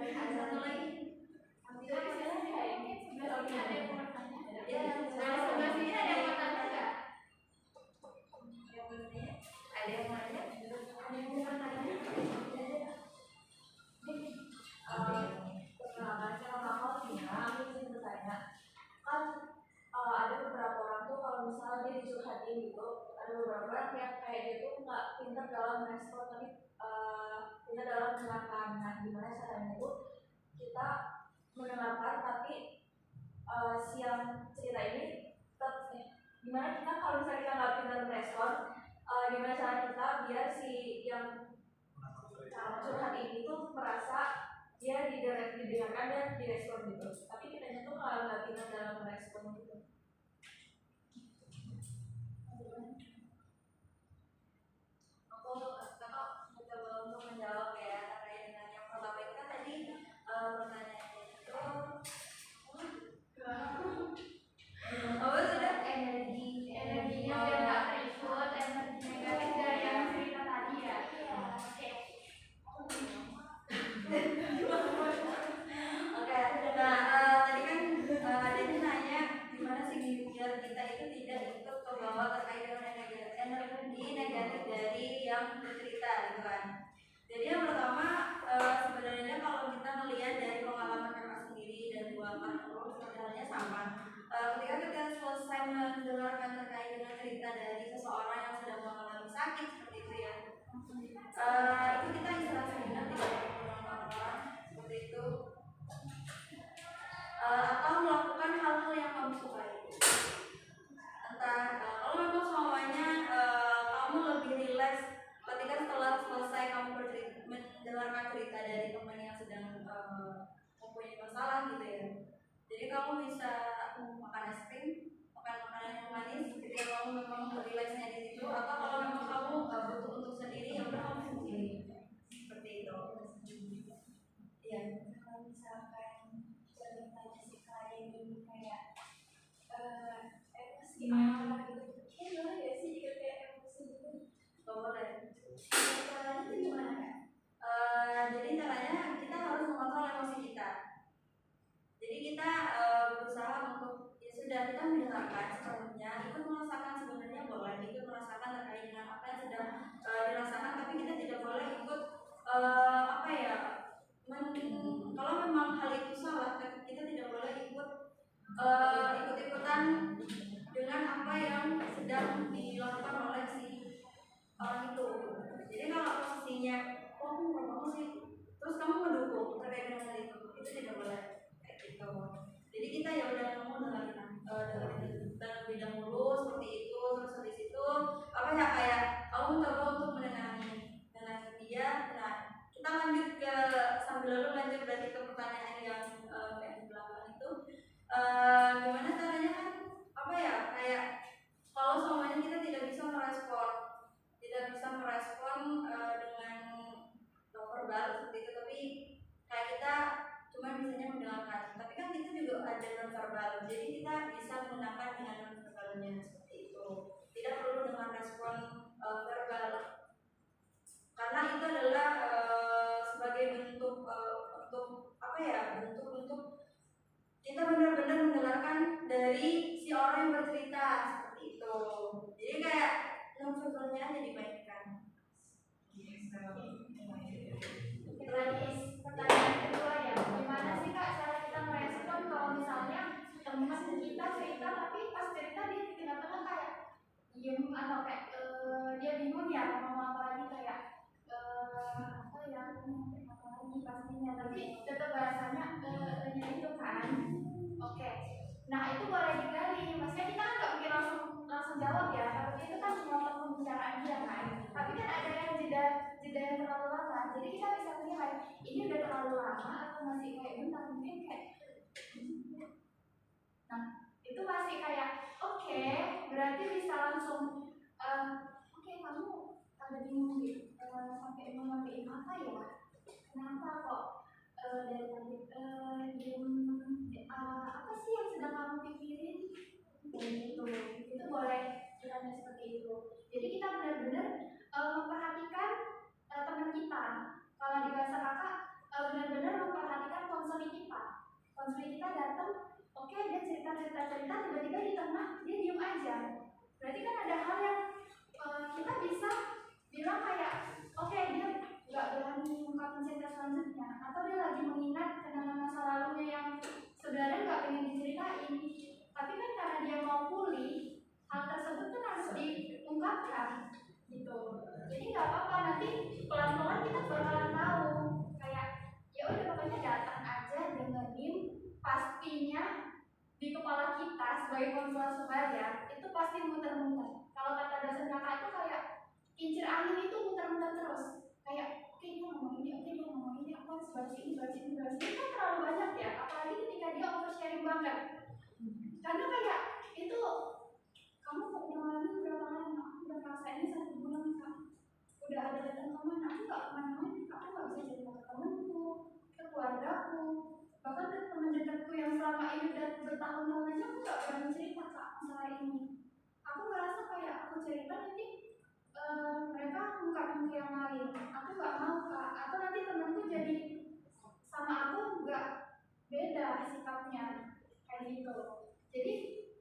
ada satu lagi. Ada yang mau tanya? Ya, dari sebelah sini ada yang mau tanya nggak? Ada yang mau tanya? Ada yang mau tanya? Perkenalkan, nama aku Tina. Aku ingin bertanya, kan ada beberapa orang tuh kalau misalnya dia dicurhatin gitu, ada beberapa orang yang kayak dia tuh nggak pintar dalam merespon, tapi pintar dalam mendengarkan. Nah, gimana caranya tuh kita mendengarkan tapi si yang cerita ini tetap gimana kita kalau misalnya kita nggak pintar merespon, gimana cara kita biar si yang curhat ini tuh merasa dia didengarkan dan direspon gitu. Tapi kitanya tuh nggak pintar dalam merespon gitu. Aku mencoba untuk menjawab ya terkait dengan yang pertama itu kan tadi pertanyaannya itu apa sudah energinya biar nggak terikut energi negatif dari yang cerita tadi ya. Oke. Oke, nah tadi kan ada yang nanya gimana sih biar kita itu tidak ikut ke bawah terkait dengan energi negatif dari yang bercerita gitu kan. Jadi yang pertama sebenarnya kalau kita melihat dari pengalaman kakak sendiri dan dua kakak sebenarnya sama. Ketika kita selesai mendengarkan terkait dengan cerita dari seseorang yang sedang mengalami sakit seperti itu ya, itu kita istirahat sejenak tidak orang-orang seperti itu, atau melakukan hal-hal yang kamu sukai. Entah kalau memang semuanya kamu lebih rileks ketika setelah selesai kamu mendengarkan cerita dari teman yang sedang mempunyai masalah gitu ya. Jadi kamu bisa makan es krim, makan makanan yang manis ketika kamu memang rileksnya di situ, atau kalau memang kamu butuh untuk sendiri ya udah kamu sendiri seperti itu. Iya. Kalau misalkan ceritanya si klien ini kayak emosi apa gitu, boleh ya sih jika kayak emosi gitu? Boleh. Caranya itu gimana kan? Jadi caranya kita harus mengontrol emosi kita. Jadi kita berusaha untuk ya sudah kita mendengarkan sepenuhnya, ikut merasakan sebenarnya boleh, ikut merasakan terkait dengan apa yang sedang dirasakan, tapi kita tidak boleh ikut apa ya, kalau memang hal itu salah, kita tidak boleh ikut-ikutan dengan apa yang sedang dilakukan oleh si orang itu. Jadi kalau posisinya kamu ngomong sih, terus kamu mendukung terkait dengan hal itu tidak boleh kayak gitu. Jadi kita ya udah kamu dengerin lebih dahulu seperti itu, terus habis itu apa ya kayak kamu coba untuk menenangi dia. Nah kita lanjut ke lanjut berarti ke pertanyaan yang kayak di belakang itu, gimana caranya kan apa ya kayak kalau semuanya kita tidak bisa merespon dengan verbal seperti itu, tapi kayak kita cuma bisanya mendengarkan, tapi kan kita juga ada non verbal, jadi kita bisa menggunakan dengan non verbalnya seperti itu, tidak perlu dengan respon verbal, karena itu adalah sebagai bentuk untuk apa ya, bentuk untuk kita benar-benar mendengarkan dari si orang yang bercerita seperti itu. Jadi kayak non verbalnya aja dimainkan. Lagi pertanyaan kedua ya, gimana sih kak cara kita merespon kalau misalnya teman kita cerita tapi pas cerita dia di tengah-tengah kayak diem atau kayak dia bingung ya mau apa lagi kayak apa ya apa lagi pastinya, tapi tetap bahasanya itu kan. Oke. Nah itu boleh digali, maksudnya kita kan nggak mungkin langsung jawab ya, tapi itu kan cuma pembicaraan dia kan. Tapi kan ada yang jeda yang terlalu lama, jadi kita bisa menilai ini udah terlalu lama atau masih kayak bentar, mungkin kayak nah itu masih kayak oke, berarti bisa langsung oke, kamu ada bingung gitu sampai mau ngapain apa ya, kenapa kok dari tadi apa sih yang sedang kamu pikirin gitu. Itu boleh kita seperti itu. Jadi kita benar-benar memperhatikan teman kita. Kalau di bahasa kakak benar-benar memperhatikan konseling kita. Konseling kita datang, oke, dia cerita tiba-tiba di tengah dia diem aja. Berarti kan ada hal yang kita bisa bilang kayak oke, dia nggak berani mengungkapkan cerita selanjutnya, atau dia lagi mengingat kenangan masa lalunya yang sebenarnya nggak pengen diceritain, tapi kan karena dia mau pulih, hal tersebut kan harus diungkapkan gitu. Jadi nggak apa-apa, nanti pelan-pelan kita bakalan tahu kayak ya udah pokoknya datang aja, dengerin, pastinya di kepala kita sebagai konselor sebaya itu pasti muter-muter. Kalau kata dosen kakak itu kayak nggak berani cerita kak masalah ini. Aku ngerasa kayak aku cerita nanti mereka ungkapin ke yang lain. Aku nggak mau kak, atau nanti temanku jadi sama aku nggak beda sikapnya kayak gitu. Jadi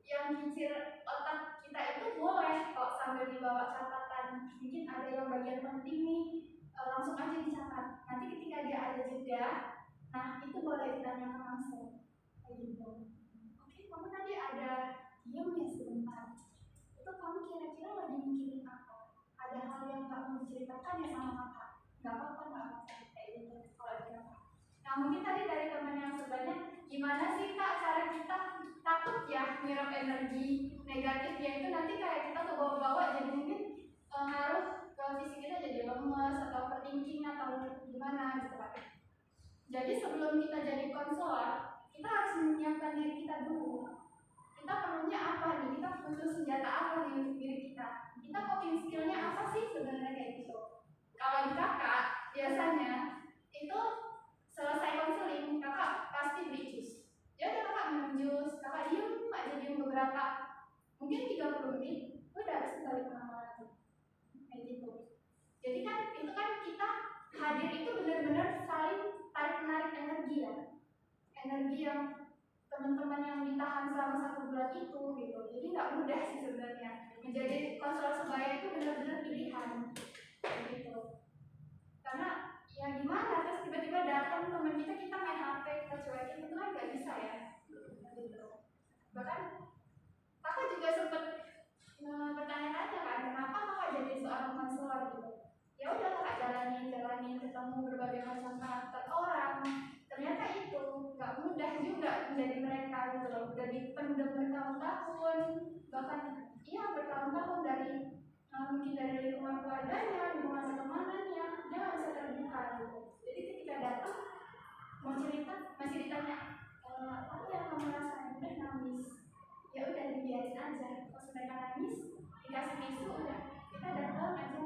yang kincir otak kita itu boleh kok sambil dibawa catatan. Mungkin ada yang bagian penting nih, langsung aja dicatat. Nanti ketika dia ada jeda, nah itu boleh ditanyakan langsung kayak gitu. Oke, kamu tadi ada diam ya sebentar. Itu kamu kira-kira lagi mikirin apa? Ada hal yang kamu ceritakan ya sama kakak? Gak apa-apa, gak apa-apa kayak gitu kalau ada kakak. Nah mungkin tadi dari teman yang sebelumnya, gimana sih kak cara kita takut ya nyerap energi negatifnya itu nanti kayak kita kebawa-bawa jadi mungkin ngaruh ke fisik kita jadi lemes atau overthinking atau gimana gitu kan. Jadi sebelum kita jadi konselor, kita harus menyiapkan diri kita dulu. Kita perlunya apa nih? Kita butuh senjata apa nih untuk diri kita? Kita coping skillnya apa sih sebenarnya kayak gitu? Kalau di kakak biasanya itu selesai konseling kakak pasti beli jus. Ya udah kakak minum jus, kakak diem beberapa, mungkin 30 menit, udah habis balik kemana lagi. Kayak gitu. Jadi kan itu kan kita hadir itu benar-benar saling tarik menarik energi ya. Energi yang teman-teman yang ditahan selama 1 bulan itu gitu. Jadi nggak mudah sih sebenarnya. Menjadi konselor sebaya itu benar-benar pilihan gitu. Karena ya gimana terus tiba-tiba datang teman kita main HP, kita cuekin, itu kan nggak bisa ya gitu. Bahkan kakak juga sempat bertanya-tanya kan kenapa kakak jadi seorang konselor gitu. Ya udah kakak jalanin ketemu berbagai macam karakter orang, ternyata itu nggak mudah juga menjadi mereka gitu loh. Udah dipendam bertahun-tahun, bahkan iya bertahun-tahun dari mungkin dari lingkungan keluarganya, lingkungan teman-temannya, dia nggak bisa terbuka gitu. Jadi ketika datang mau cerita masih ditanya apa yang kamu rasain, udah nangis, ya udah dibiarin aja. Pas mereka nangis dikasih tisu, udah kita datang aja,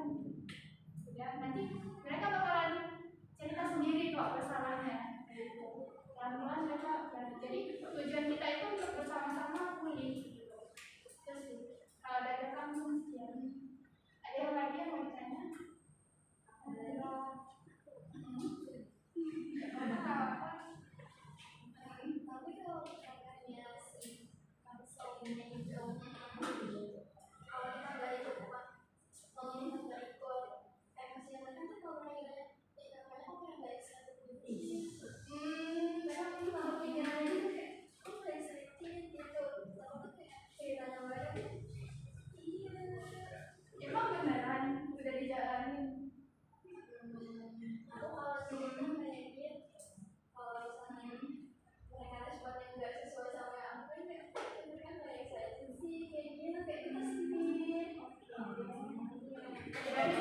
udah nanti mereka bakalan cerita sendiri kok bersalahnya gitu. Pelan-pelan mereka jadi tujuan kita itu untuk bersama-sama pulih gitu. Terus kalau dari kamu sekian. Ada yang lagi yang mau ditanya? Tapi kalau katanya si konselingnya itu kalau kita nggak ikut ngomongin nggak ikut emosi yang mereka tuh kalau mereka namanya kok yang nggak bisa Memang ini banget pikirannya itu kayak kok nggak bisa gitu sama kayak ceritanya mereka iya emang beneran udah dijalanin. aku kalau sebelumnya kayak gitu kalau misalnya mereka responnya nggak sesuai sama yang aku pengen mereka nggak excited sih kayak gitu kayak kita sendiri Berarti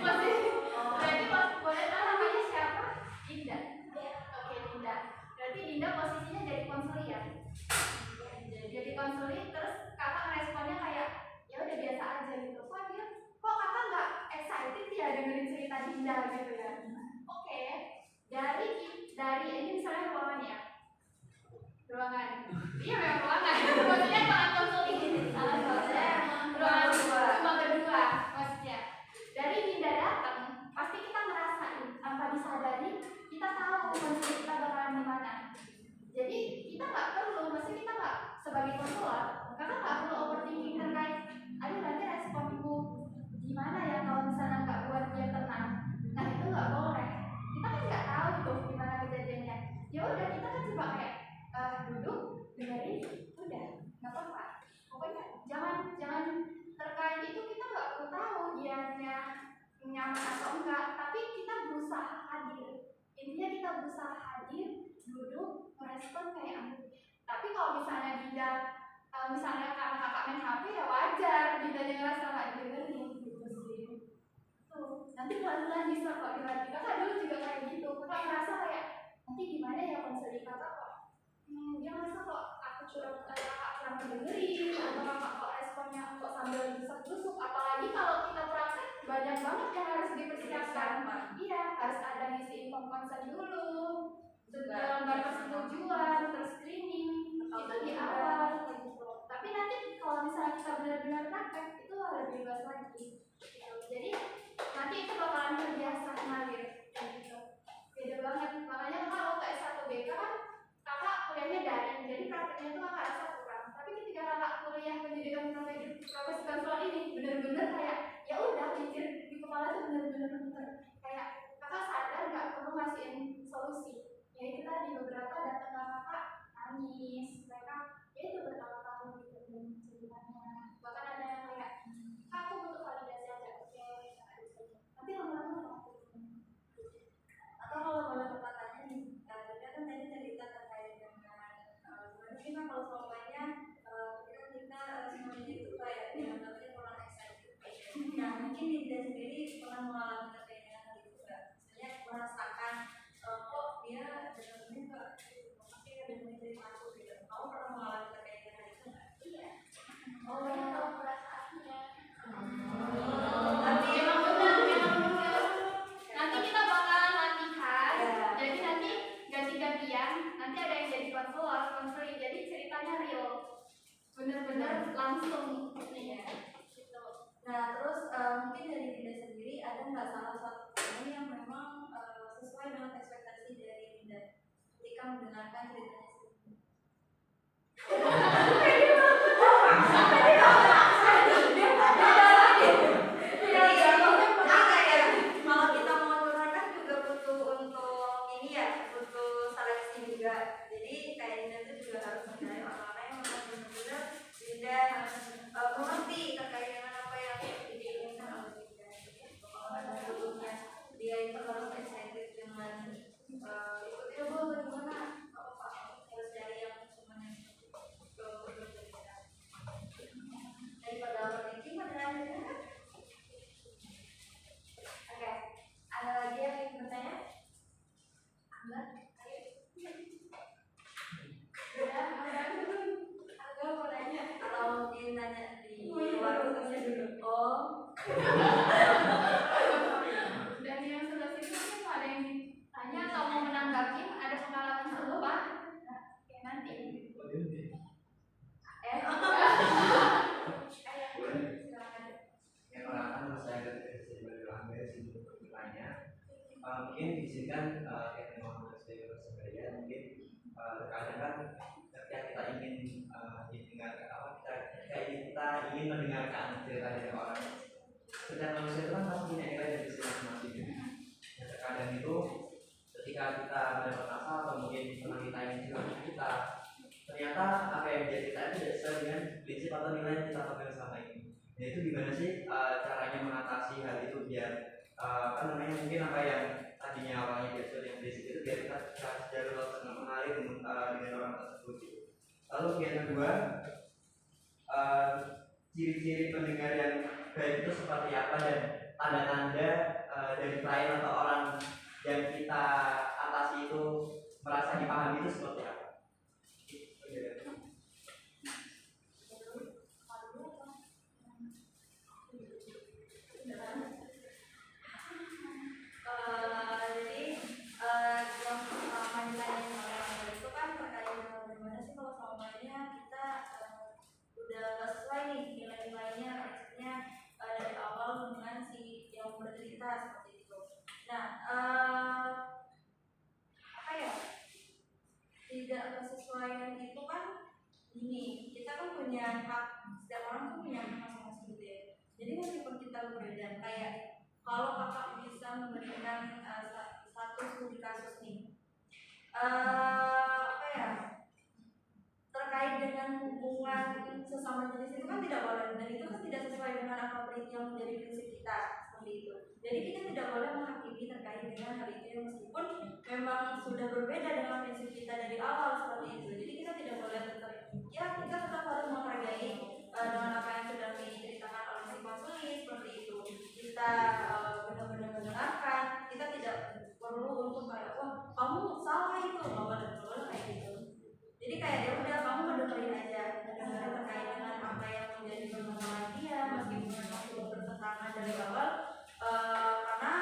boleh tahu namanya siapa? Dinda. Oke Dinda. Berarti Dinda posisinya jadi konseling ya. Jadi konseling terus kakak responnya kayak ya udah biasa aja gitu. Kok kakak nggak excited ya dengerin cerita Dinda gitu ya? Oke. Dari ini misalnya ruangan ya. Ruangan. Iya memang ruangan. Maksudnya ruangan konseling. Ruangan cuma berdua maksudnya. Dari Dinda datang, pasti kita ngerasain tanpa disadari, kita tahu kondisi kita bakalan gimana. Jadi kita nggak perlu, maksudnya kita nggak sebagai konselor, karena nggak perlu overthinking terkait, aduh nanti responku gimana ya kalau misalnya nggak buat dia tenang. Nah itu nggak boleh. Kita kan nggak tahu tuh gimana kejadiannya. Ya udah kita kan cuma kayak duduk, dengerin, udah nggak apa-apa. Pokoknya jangan terkait itu kita nggak perlu tahu dianya nyaman atau enggak, tapi kita berusaha hadir. Intinya kita berusaha hadir, duduk, merespon kayak aku. Tapi kalau misalnya Dinda, misalnya karena kakak main HP ya wajar, Dinda ngerasa nggak dengerin gitu sih. Tuh, nanti pelan-pelan bisa kok dilatih. Kakak dulu juga kayak gitu, kakak ngerasa kayak nanti gimana ya konseling kakak kok. Dia ngerasa kok aku curang kakak kurang dengerin, atau kakak kok responnya kok sambil desek-desuk. Apalagi kalau kita praktek banyak banget yang harus dipersiapkan. Iya, harus ada ngisi info konsen dulu, lembar persetujuan, terus screening, itu di awal gitu. Tapi benar-benar praktek itu lebih luas lagi gitu. Jadi nanti itu bakalan terbiasa ngalir kayak gitu. Beda banget. Makanya kalau ke S1 BK kan kakak kuliahnya daring, jadi prakteknya itu kakak rasa kurang. Tapi ketika kakak kuliah pendidikan profesi konselor ini benar-benar kayak ya udah mikir di kepala tuh benar-benar kayak kakak sadar nggak perlu ngasihin solusi. Ya itu tadi beberapa datang ke kakak nangis, mereka ya itu bertahun-tahun gitu ceritanya. Bahkan ada yang kayak aku butuh validasi aja, oke nanti lama-lama aku Atau kalau boleh pertanyaannya nih, kita kan tadi cerita terkait dengan gimana sih kan kalau semuanya ketika kita semuanya itu kayak yang namanya kurang excited. Nah mungkin Dinda sendiri pernah mengalami terkait dengan hal itu nggak? Misalnya merasakan kok dia benar-benar nggak mungkin ada cerita aku gitu. Kamu pernah mengalami terkait dengan hal itu nggak? Iya. oh banyak tahu perasaannya. Tapi Emang benar. Nanti kita bakalan latihan. Jadi nanti ganti-gantian. Nanti ada yang jadi konseling. Jadi ceritanya real. Benar-benar langsung nih ya. Gitu. Nah terus mungkin dari Dinda sendiri ada nggak salah satu poin yang memang sesuai dengan ekspektasi dari Dinda ketika mendengarkan ceritanya sendiri? Kalau kita mau curhatkan juga butuh untuk ini ya, butuh seleksi juga. Jadi kayak Dinda tuh juga harus mencari orang-orang yang memang benar-benar Dinda mengerti terkait dengan apa yang diinginkan oleh Dinda. Kalau ada sebelumnya dia itu harus excited dengan itu bagaimana harus cari yang semuanya daripada overthinking ada. Oke, ada lagi yang ingin bertanya? Angga, ayo. Angga mau nanya atau mungkin nanya di luar khususnya dulu? Oh. Dan yang sebelah sini mungkin ada yang ditanya atau mau menanggapi, ada pengalaman seru Pak? Oke nanti. Silakan. Ya perkenalkan saya dari Bangladesh untuk bertanya. Mungkin di sini kan kayak Muhammad Sebastian mungkin terkadang kan ketika kita ingin didengarkan kita ingin mendengarkan cerita dari orang. Setiap manusia itu kan pasti punya nilai dari sisi masing-masing. Dan terkadang itu ketika kita mendapat masalah atau mungkin teman kita ingin cerita kita, ternyata apa yang dia cerita itu tidak sesuai dengan prinsip atau nilai yang kita pegang selama ini. Nah itu gimana sih caranya mengatasi hal itu biar mungkin apa yang tadinya awalnya biasa yang basic itu biar kita jalur mengalir dengan orang tersebut. Lalu yang kedua, ciri-ciri pendengar yang baik itu seperti apa dan tanda-tanda dari klien atau orang yang kita atasi itu merasa dipahami itu seperti apa? Yang pertama ditanyain orang itu kan terkait dengan bagaimana sih kalau semuanya kita udah nggak sesuai nih nilai-nilainya, maksudnya dari awal dengan si yang bercerita seperti itu. Nah, apa ya? Tidak kesesuaian itu kan ini kita kan punya hak, setiap orang tuh punya hak masing-masing gitu ya. Jadi meskipun kita berbeda, kayak kalau kakak bisa memberikan satu studi kasus nih, apa ya, terkait dengan hubungan sesama jenis itu kan tidak boleh, dan itu kan tidak sesuai dengan apa yang menjadi prinsip kita seperti itu. Jadi kita tidak boleh menghakimi terkait dengan hal itu ya, meskipun memang sudah berbeda dengan prinsip kita dari awal seperti itu. Jadi kita tidak boleh kita tetap harus menghargai dengan apa yang sudah diceritakan oleh si konseling seperti itu. Kita benar-benar mendengarkan, kita tidak perlu untuk kayak wah kamu salah itu, nggak boleh kayak gitu. Jadi kayak ya udah kamu mendengarin aja, mendengarin terkait dengan apa yang menjadi permasalahan dia, meskipun memang sudah bertentangan dari awal, karena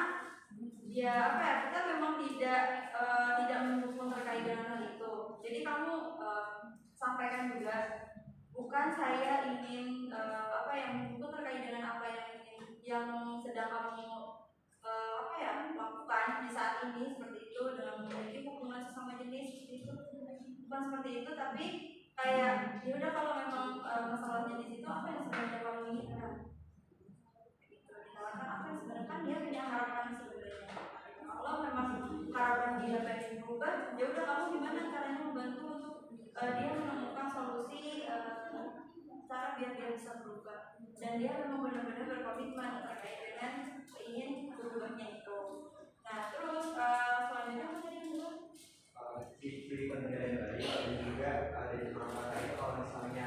ya apa ya, kita memang tidak mendukung terkait dengan hal itu. Jadi kamu sampaikan juga, bukan saya ingin apa ya bukan seperti itu, tapi kayak ya udah kalau memang masalahnya di situ apa yang sebenarnya kamu inginkan, ditawarkan apa yang sebenarnya kan dia punya harapan sebenarnya. Kalau memang harapan dia pengen berubah, ya udah kamu gimana caranya membantu untuk dia menemukan solusi cara biar dia bisa berubah, dan dia memang benar-benar berkomitmen terkait dengan ingin berubahnya itu. Nah terus selanjutnya apa tadi yang kedua? Ciri penilaian dari dan juga dari beberapa itu kalau misalnya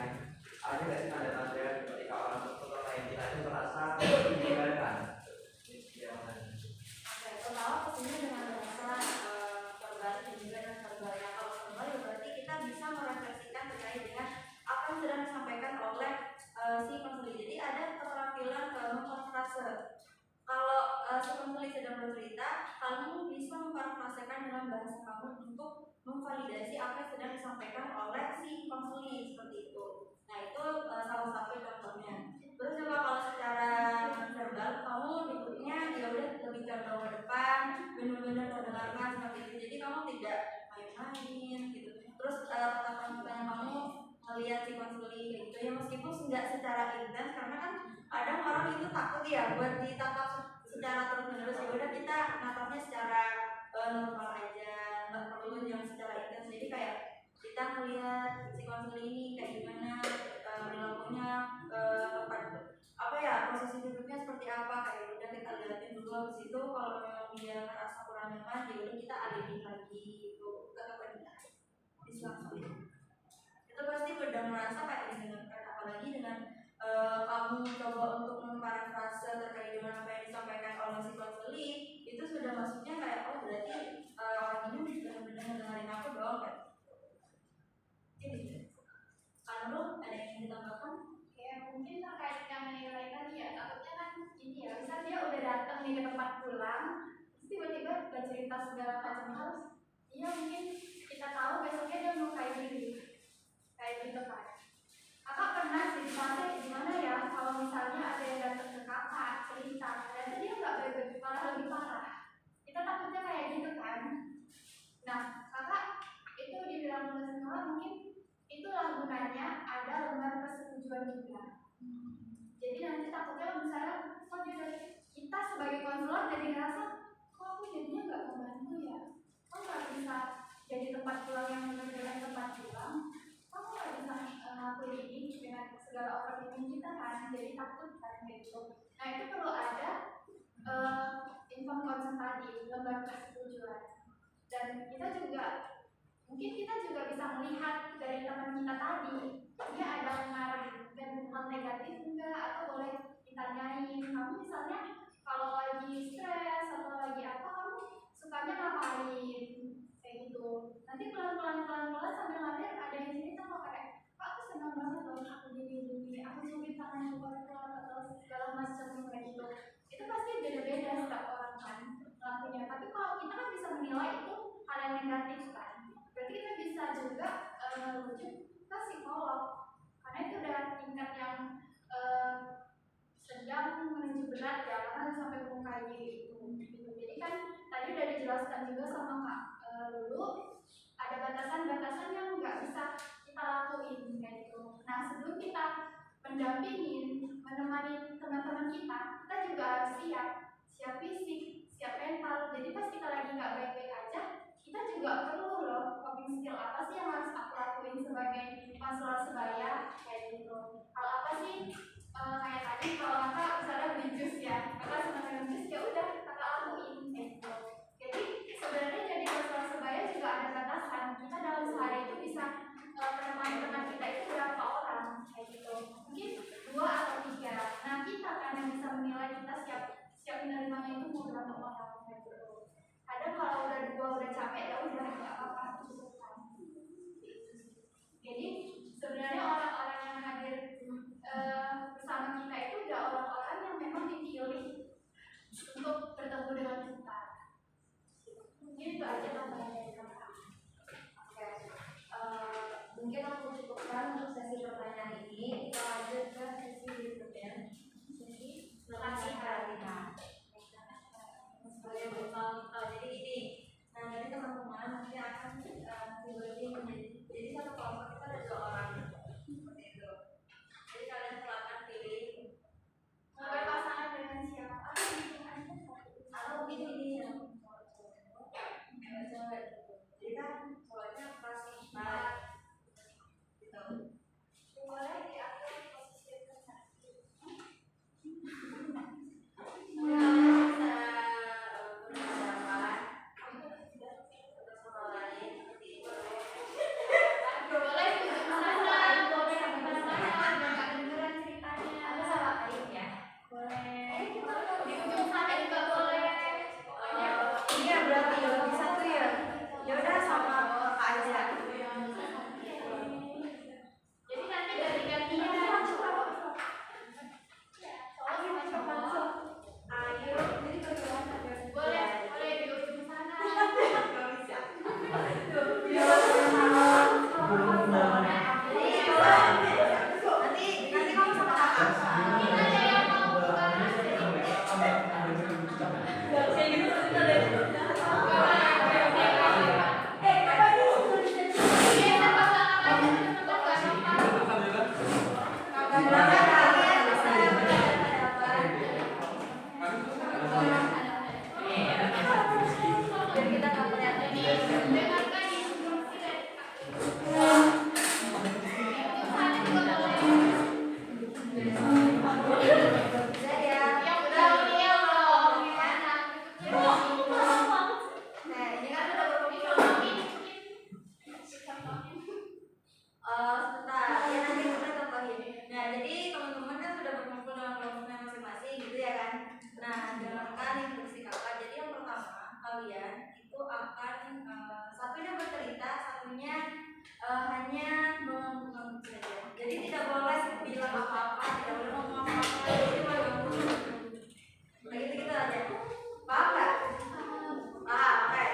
ada nggak sih tanda-tanda ketika orang tersebut lain kita itu merasa ditinggalkan. Pertama pastinya dengan merasa verbal dan juga dengan verbal. Ya kalau verbal ya berarti kita bisa merefleksikan terkait dengan apa yang sedang disampaikan oleh si konsuli. Jadi ada keterampilan memparafrase. Kalau si konsuli sedang bercerita, kamu bisa memparafrasekan dengan bahasa kamu untuk memvalidasi apa yang sedang disampaikan oleh si konsuli seperti itu. Nah itu salah satu contohnya. Terus juga kalau secara verbal kamu duduknya ya udah lebih condong ke depan, benar-benar mendengarkan seperti itu. Jadi kamu tidak main-main gitu. Terus tatapan kamu melihat si konsuli gitu ya, meskipun nggak secara intens karena kan kadang orang itu takut ya buat ditatap secara terus-menerus. Ya udah kita natapnya secara normal aja, nggak perlu yang secara intens. Jadi kayak kita melihat si konsuli ini kayak gimana perilakunya, tempat apa ya, posisi duduknya seperti apa, kayak udah kita lihatin dulu. Habis itu kalau memang dia merasa kurang nyaman, ya udah kita alihin lagi gitu ke kepentingan diselang-seling. Itu pasti udah merasa kayak didengarkan, apalagi dengan kamu coba untuk memparafrase terkait dengan apa yang disampaikan oleh si konsuli, itu sudah maksudnya kayak oh berarti orang ini benar-benar dengerin aku dong kan. Ini Kanur ada yang ditambahkan? Ya mungkin terkait yang menilai tadi ya, takutnya kan ini ya, misal dia udah datang nih ke tempat pulang, terus tiba-tiba bercerita segala macam hal, iya mungkin kita tahu besoknya dia mau kayak gitu kan. Kakak pernah sih di fase gimana ya, kalau misalnya ada yang datang ke kakak cerita, ternyata dia nggak baik-baik, malah lebih parah. Kita takutnya kayak gitu kan. Nah kakak itu dibilang nulis malah mungkin itulah gunanya ada lembar persetujuan juga. Jadi nanti takutnya misalnya kok kita sebagai konselor jadi ngerasa kok aku jadinya nggak membantu ya, kok nggak bisa jadi tempat pulang yang benar-benar tempat pulang, kok nggak bisa ngelakuin ini dengan segala opportunity kita kan, jadi takut kan gitu. Nah itu perlu ada inform consent tadi, lembar persetujuan. Dan kita juga mungkin kita juga bisa melihat dari teman kita tadi, dia ada mengarah dan hal negatif enggak, atau boleh ditanyain kamu misalnya kalau lagi stres atau lagi apa kamu sukanya ngapain kayak gitu. Nanti pelan-pelan sambil ngalir ada yang cerita kok kayak Pak aku senang banget loh aku gini aku cubit tangan keluar atau segala macam kayak gitu. Itu pasti beda-beda setiap orang kan lakunya, tapi kalau kita kan bisa menilai itu hal yang negatif kan, berarti kita bisa juga merujuk ke psikolog karena itu udah tingkat yang sedang menuju berat ya, karena sampai melukai diri gitu. Jadi kan tadi udah dijelaskan juga sama Kak dulu ada batasan-batasan yang nggak bisa kita lakuin kayak gitu. Nah sebelum kita mendampingin, menemani teman-teman kita juga harus siap fisik, siap mental. Jadi pas kita lagi nggak baik-baik aja, kita juga perlu loh coping skill apa sih yang harus aku lakuin sebagai konselor sebaya kayak gitu. Hal apa sih kayak tadi kalau kakak misalnya beli jus ya, kakak senang minum jus ya udah kakak lakuin kayak gitu. Jadi sebenarnya jadi konselor sebaya juga ada batasan. Kita dalam sehari itu bisa menemani teman kita itu berapa orang kayak gitu. Mungkin 2 atau 3. Nah kita kan yang bisa menilai kita siap menerimanya itu mau berapa orang kayak gitu. Kadang kalau udah capek ya udah nggak apa-apa cukupkan. Jadi sebenarnya orang-orang yang hadir bersama kita itu udah orang-orang yang memang dipilih untuk bertemu dengan kita. Mungkin itu aja tambahan dari kakak. Oke, mungkin aku cukupkan untuk sesi pertanyaan ini. Kita lanjut ke sesi berikutnya. Terima kasih Karina. Sebagai bekal, jadi gini. Nah dari teman-teman nanti akan dibagi menjadi mendengarkan instruksi kakak. Jadi yang pertama kalian itu akan satunya bercerita, satunya hanya mengumumkan saja. Jadi tidak boleh bilang apa-apa, tidak boleh ngomong apa-apa. Jadi boleh ngomong gitu-gitu aja. Paham nggak? Paham, oke.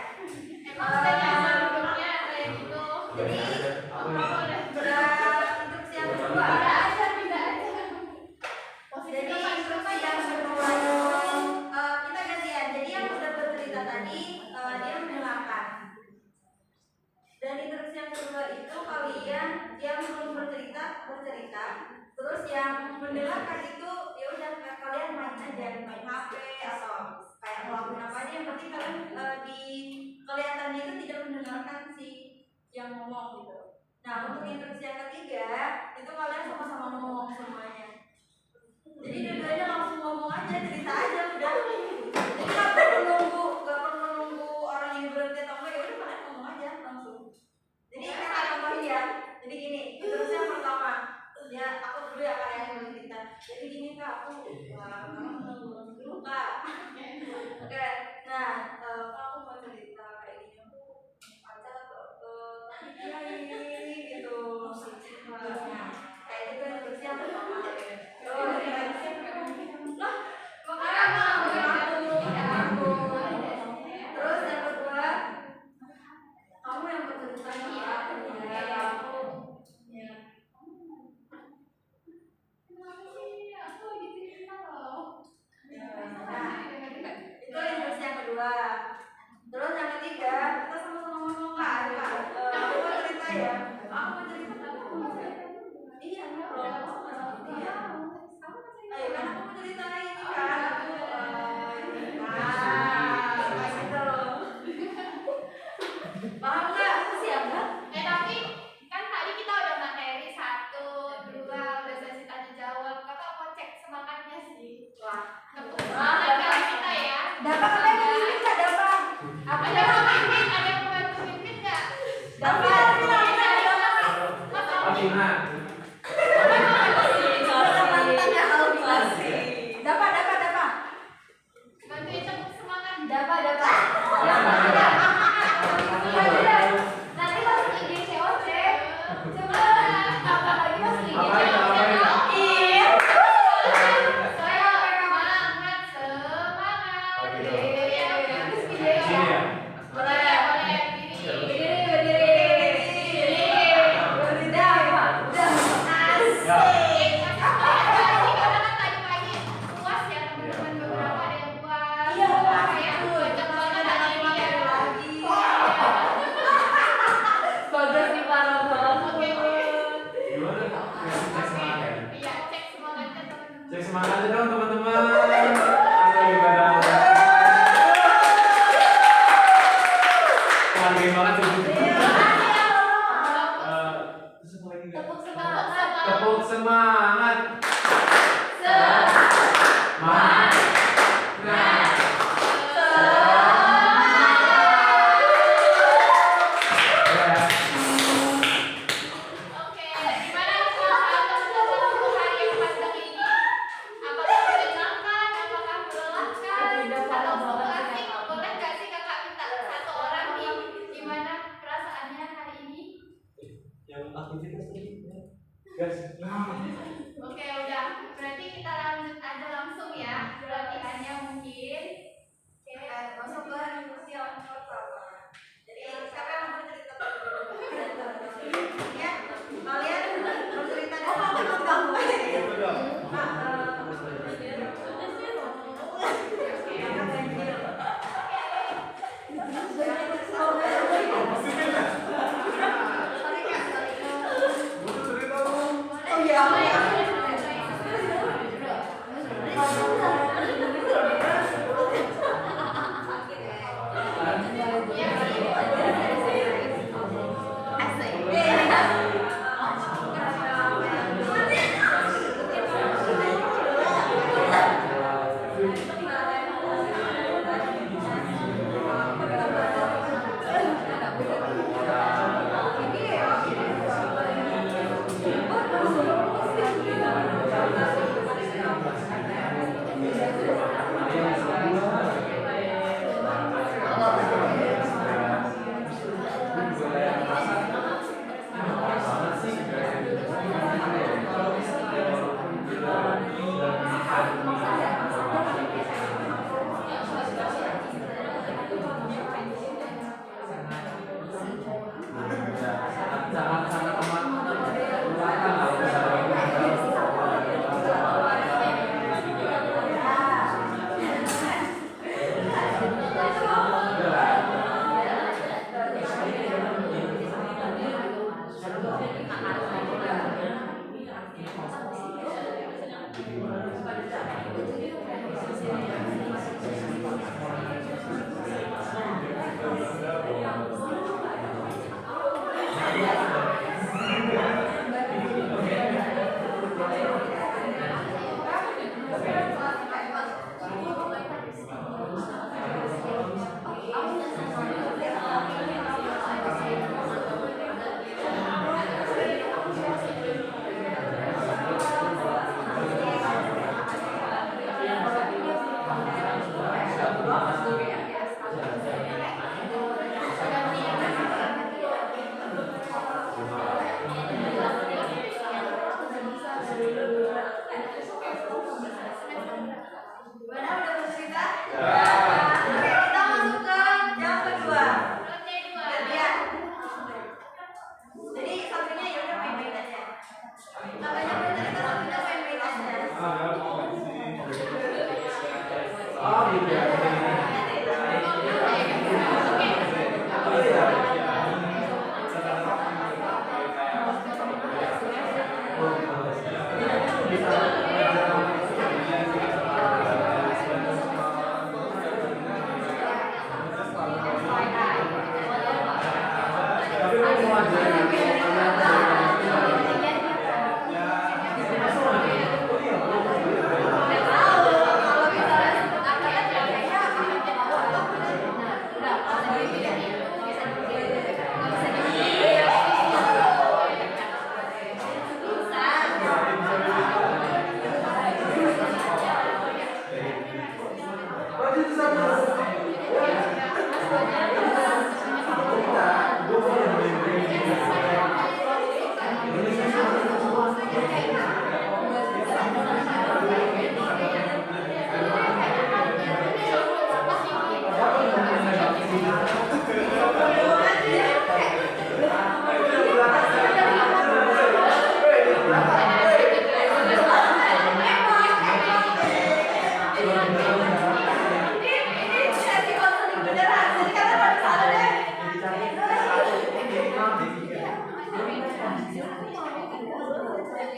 Emang udah nyasar hidupnya kayak gitu. Jadi instruksi yang kedua. Pindah aja. Jadi instruksi yang kedua itu kita gantian. Jadi yang sudah bercerita tadi dia mendengarkan. Dan instruksi yang kedua itu kalian yang belum bercerita. Terus yang mendengarkan itu ya udah kalian main aja, main HP atau kayak ngelakuin apa aja. Yang penting kalian di kelihatannya itu tidak mendengarkan si yang ngomong gitu. Nah untuk instruksi yang ketiga itu kalian sama-sama ngomong semuanya. Jadi dua-duanya langsung ngomong aja, cerita aja udah. Jadi nggak perlu nunggu orang ini berhenti atau enggak, ya udah kalian ngomong aja langsung. Jadi kita contohin ya. Jadi gini, terus yang pertama, ya aku dulu ya kalian yang bercerita. Jadi gini kak, aku nunggu dulu kak. Oke, nah kalau aku mau cerita kayak gini aku pacar atau iya ini gitu. Nah, kayak gitu yang terus yang pertama.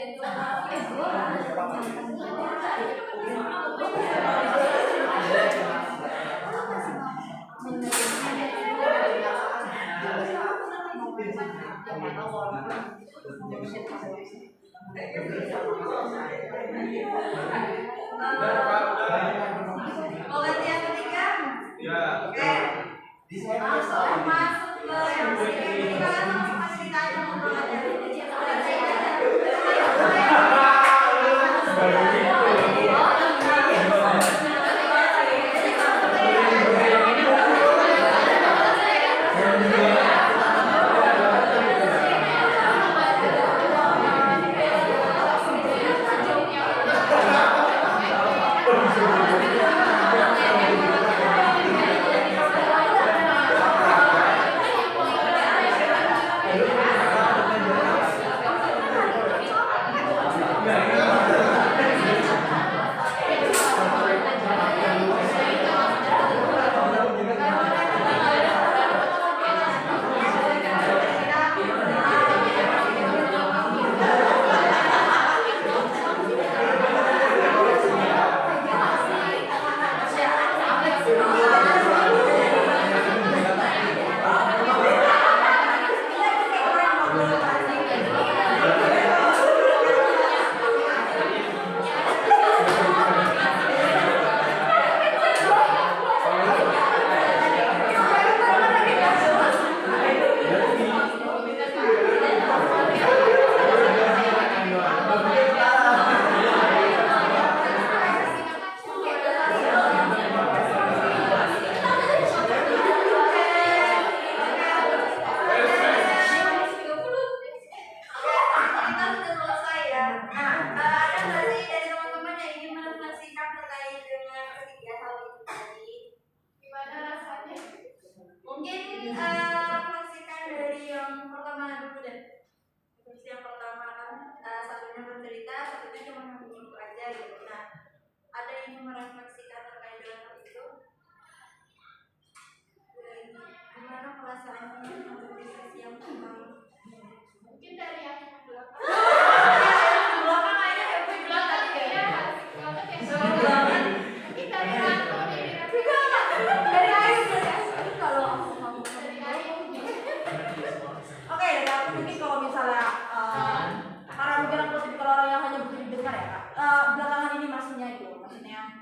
Mau ganti yang ketiga? Ya. Oke. Masuk ke yang ketiga. Kalian langsung kasih tanya ngobrol aja.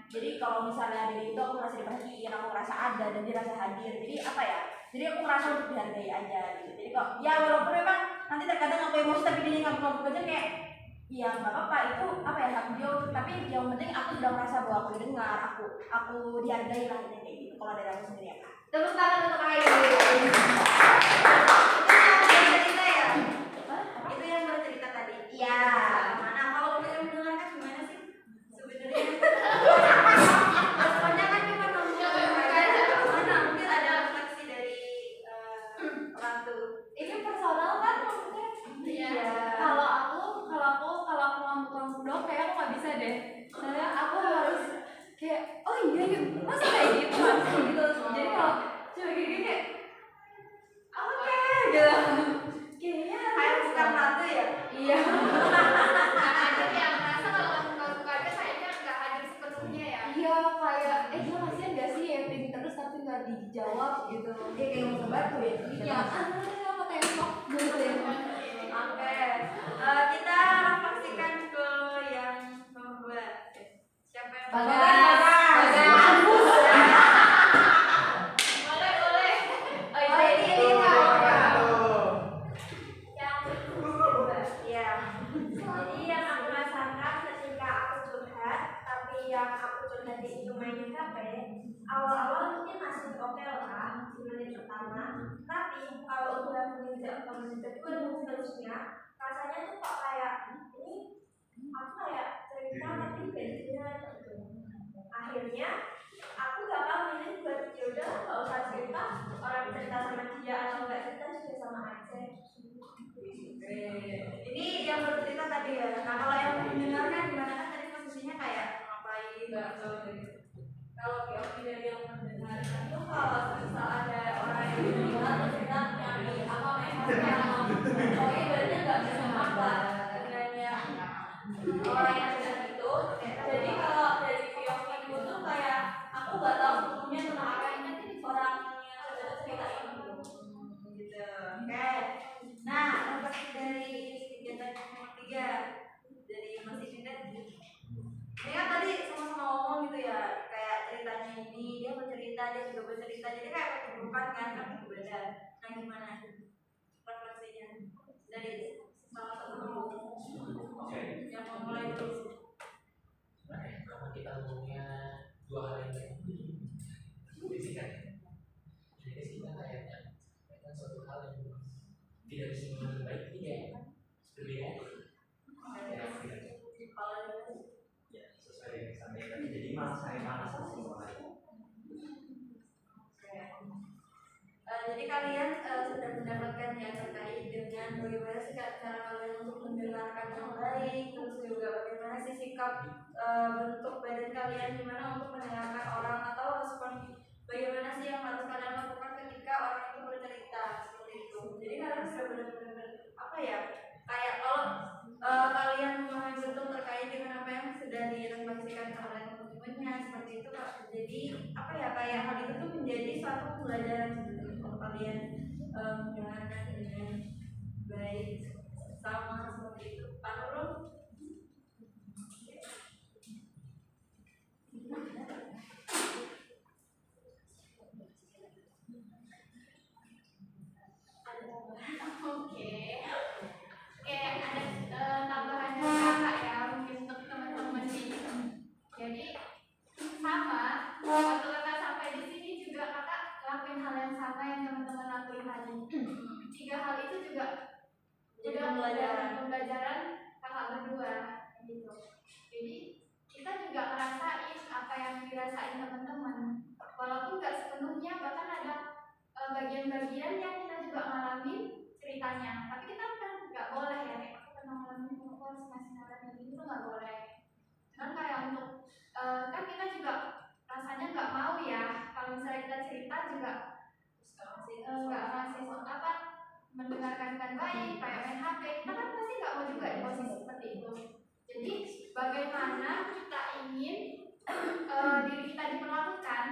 Jadi kalau misalnya dari itu aku merasa diperhatiin, aku merasa ada dan dirasa hadir. Jadi apa ya? Jadi aku merasa untuk dihargai aja gitu. Jadi kok ya walaupun memang nanti terkadang aku emosi tapi dia nggak aja kayak ya nggak apa-apa itu apa ya hak dia. Tapi yang penting aku sudah merasa bahwa aku didengar, aku dihargai lah kayak gitu. Kalau dari aku sendiri ya kak. Tepuk tangan untuk Ayu. Cerita ya? Itu yang bercerita tadi. Iya. Mana kalau kita mendengarkan gimana sih sebenarnya? Responnya kan cuma nonton aja. Mana mungkin ada refleksi dari orang tuh. Ini personal kan maksudnya? Iya. Kalau aku ngamuk dong kayak aku nggak bisa deh. Soalnya aku harus kayak oh iya ya masa kayak gitu langsung gitu. Jadi kalau cuma gini kayak oke gitu. Kayaknya Kayak bukan ratu ya? iya. Ada yang merasa kalau masukannya kayaknya nggak hadir sepenuhnya ya. Iya kayak dia kasihan gak sih ya ping terus tapi nggak dijawab gitu. Dia kayak mau ngebantu ya. Iya. Apa tembok gitu ya. Oke. Kita refleksikan ke yang nomor 2. Siapa yang Bagas. Boleh. Oh ini Pak. Yang Ya. Jadi yang aku rasakan ketika aku curhat, tapi yang aku curhat itu mainin HP, awal-awal mungkin masih oke lah, di menit pertama. Tapi kalau udah menginjak ke menit kedua dan seterusnya, rasanya tuh kok kayak ini aku kayak cerita tapi bensinnya gitu. Akhirnya aku gak tahu milih buat yaudah gak usah cerita, orang cerita sama dia atau gak cerita juga sama aja. Ini yang bercerita tadi ya. Nah kalau yang mendengarkan gimana kan tadi posisinya kayak ngapain? Kalau Kyoki dari yang mendengarkan tuh kalau misal ada orang yang mendengar terus kita nyari apa mereka yang mau, oke berarti nggak bisa apa dengannya juga bercerita, jadi kayak keburukan kan tapi berbeda. Nah gimana refleksinya dari salah satu yang mau mulai dulu? Karena kita ngomongnya dua hal yang berbeda, disingkat. Jadi kita kayaknya suatu hal yang tidak bisa lebih baik, tidak berbeda. Ya, sesuai dengan sampaikan. Jadi malah saya panas semua. Jadi kalian sudah mendapatkan ya terkait dengan bagaimana sih cara kalian untuk mendengarkan yang baik, terus juga bagaimana sih sikap bentuk badan kalian gimana untuk mendengarkan orang, atau respon bagaimana sih yang harus kalian lakukan ketika orang itu bercerita seperti itu. Jadi kalian sudah benar-benar apa ya, kayak kalau kalian memahami betul terkait dengan apa yang sudah direfleksikan oleh teman-temannya seperti itu Kak. Jadi apa ya, kayak hal itu tuh menjadi suatu pembelajaran untuk kalian mendengarkan dengan baik sama seperti itu. Pak Nurul? Oke, ada tambahannya kakak ya mungkin untuk teman-teman nih. Jadi sama, waktu kakak sampai di sini juga kakak lakuin hal yang sama yang teman-teman lakuin tadi. 3 hal itu juga Jadi pembelajaran kakak berdua gitu. Jadi kita juga ngerasain apa yang dirasain teman-teman, walaupun nggak sepenuhnya, bahkan ada bagian-bagian yang kita juga ngalamin ceritanya, tapi kita kan nggak boleh ya, kayak aku pernah ngalamin, aku harus ngasih saran yang ini tuh nggak boleh. Kan kayak untuk kan kita juga rasanya nggak mau ya kalau misalnya kita cerita juga nggak ngasih apa mendengarkan dengan baik, kayak main HP, kita kan pasti nggak mau juga di posisi seperti itu. Jadi bagaimana kita ingin diri kita diperlakukan,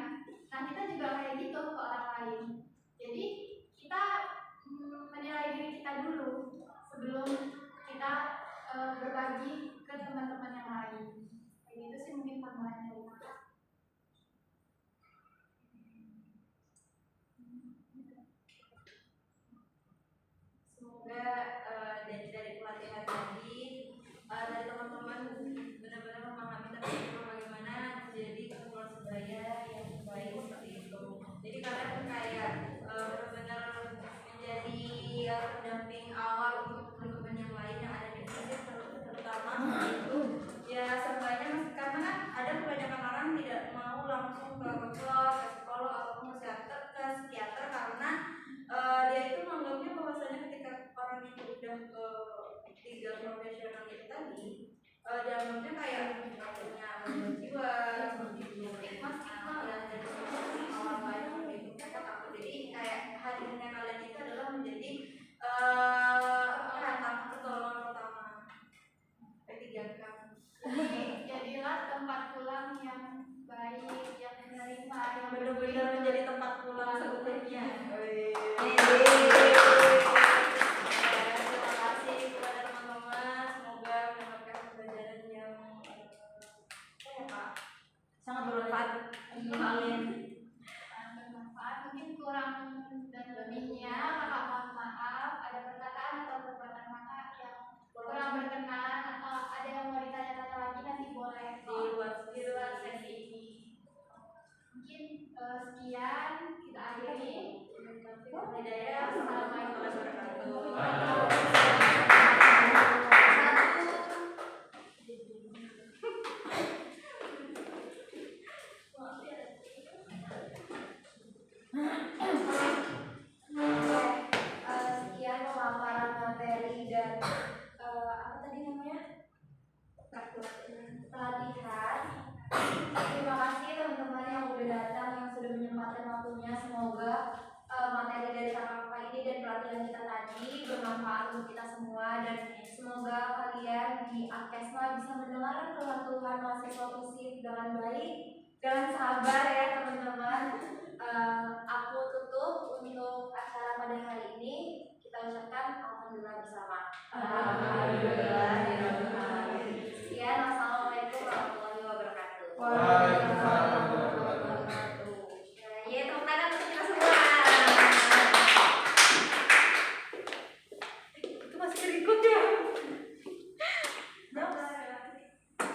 nah kita juga kayak gitu ke orang lain. Jadi kita menilai diri kita dulu sebelum kita berbagi ke teman-teman yang lain. Kayak gitu sih mungkin tambahan dari kakak. Semoga dari pelatihan tadi dari teman-teman benar-benar memahami tentang bagaimana menjadi ketua sebaya yang baik seperti itu. Jadi kalian kayak benar-benar menjadi pendamping awal untuk teman-teman yang lain yang ada di sini, terutama itu ya seenggaknya, karena kan ada kebanyakan orang tidak mau langsung ke dokter, ke psikolog ataupun ke psikiater karena dia itu menganggapnya bahwasanya ketika orang itu udah ke 3 profesional itu tadi, dia anggapnya kayak punya gangguan jiwa seperti itu, stigma ya dari awal lain seperti itu. Mereka takut, jadi kayak hadirnya kalian itu adalah menjadi pertolongan pertama P3K. Jadilah tempat pulang yang baik, yang menerima, yang benar-benar menjadi tempat pulang sebenarnya. Terima kasih kepada teman-teman, semoga mendapatkan pembelajaran yang sangat bermanfaat untuk kalian. bermanfaat. Mungkin kurang dan lebihnya kakak mohon maaf, ada perkataan atau perbuatan kakak yang kurang berkenan atau ada yang mau ditanya-tanya lagi nanti boleh di luar sesi ini. Mungkin sekian kita akhiri. Hidayah. Assalamualaikum warahmatullahi wabarakatuh. Sekian pemaparan materi dan apa tadi namanya? Pelatihan. Terima kasih teman-teman yang udah datang, yang sudah menyempatkan waktunya. Semoga materi dari kakak-kakak ini dan pelatihan kita tadi bermanfaat untuk kita semua, dan semoga kalian di Akesma bisa mendengarkan keluhan mahasiswa FISIP dengan baik, dengan sabar ya teman-teman. Aku tutup untuk acara pada hari ini. Kita ucapkan alhamdulillah bersama. Alhamdulillah. Sekian.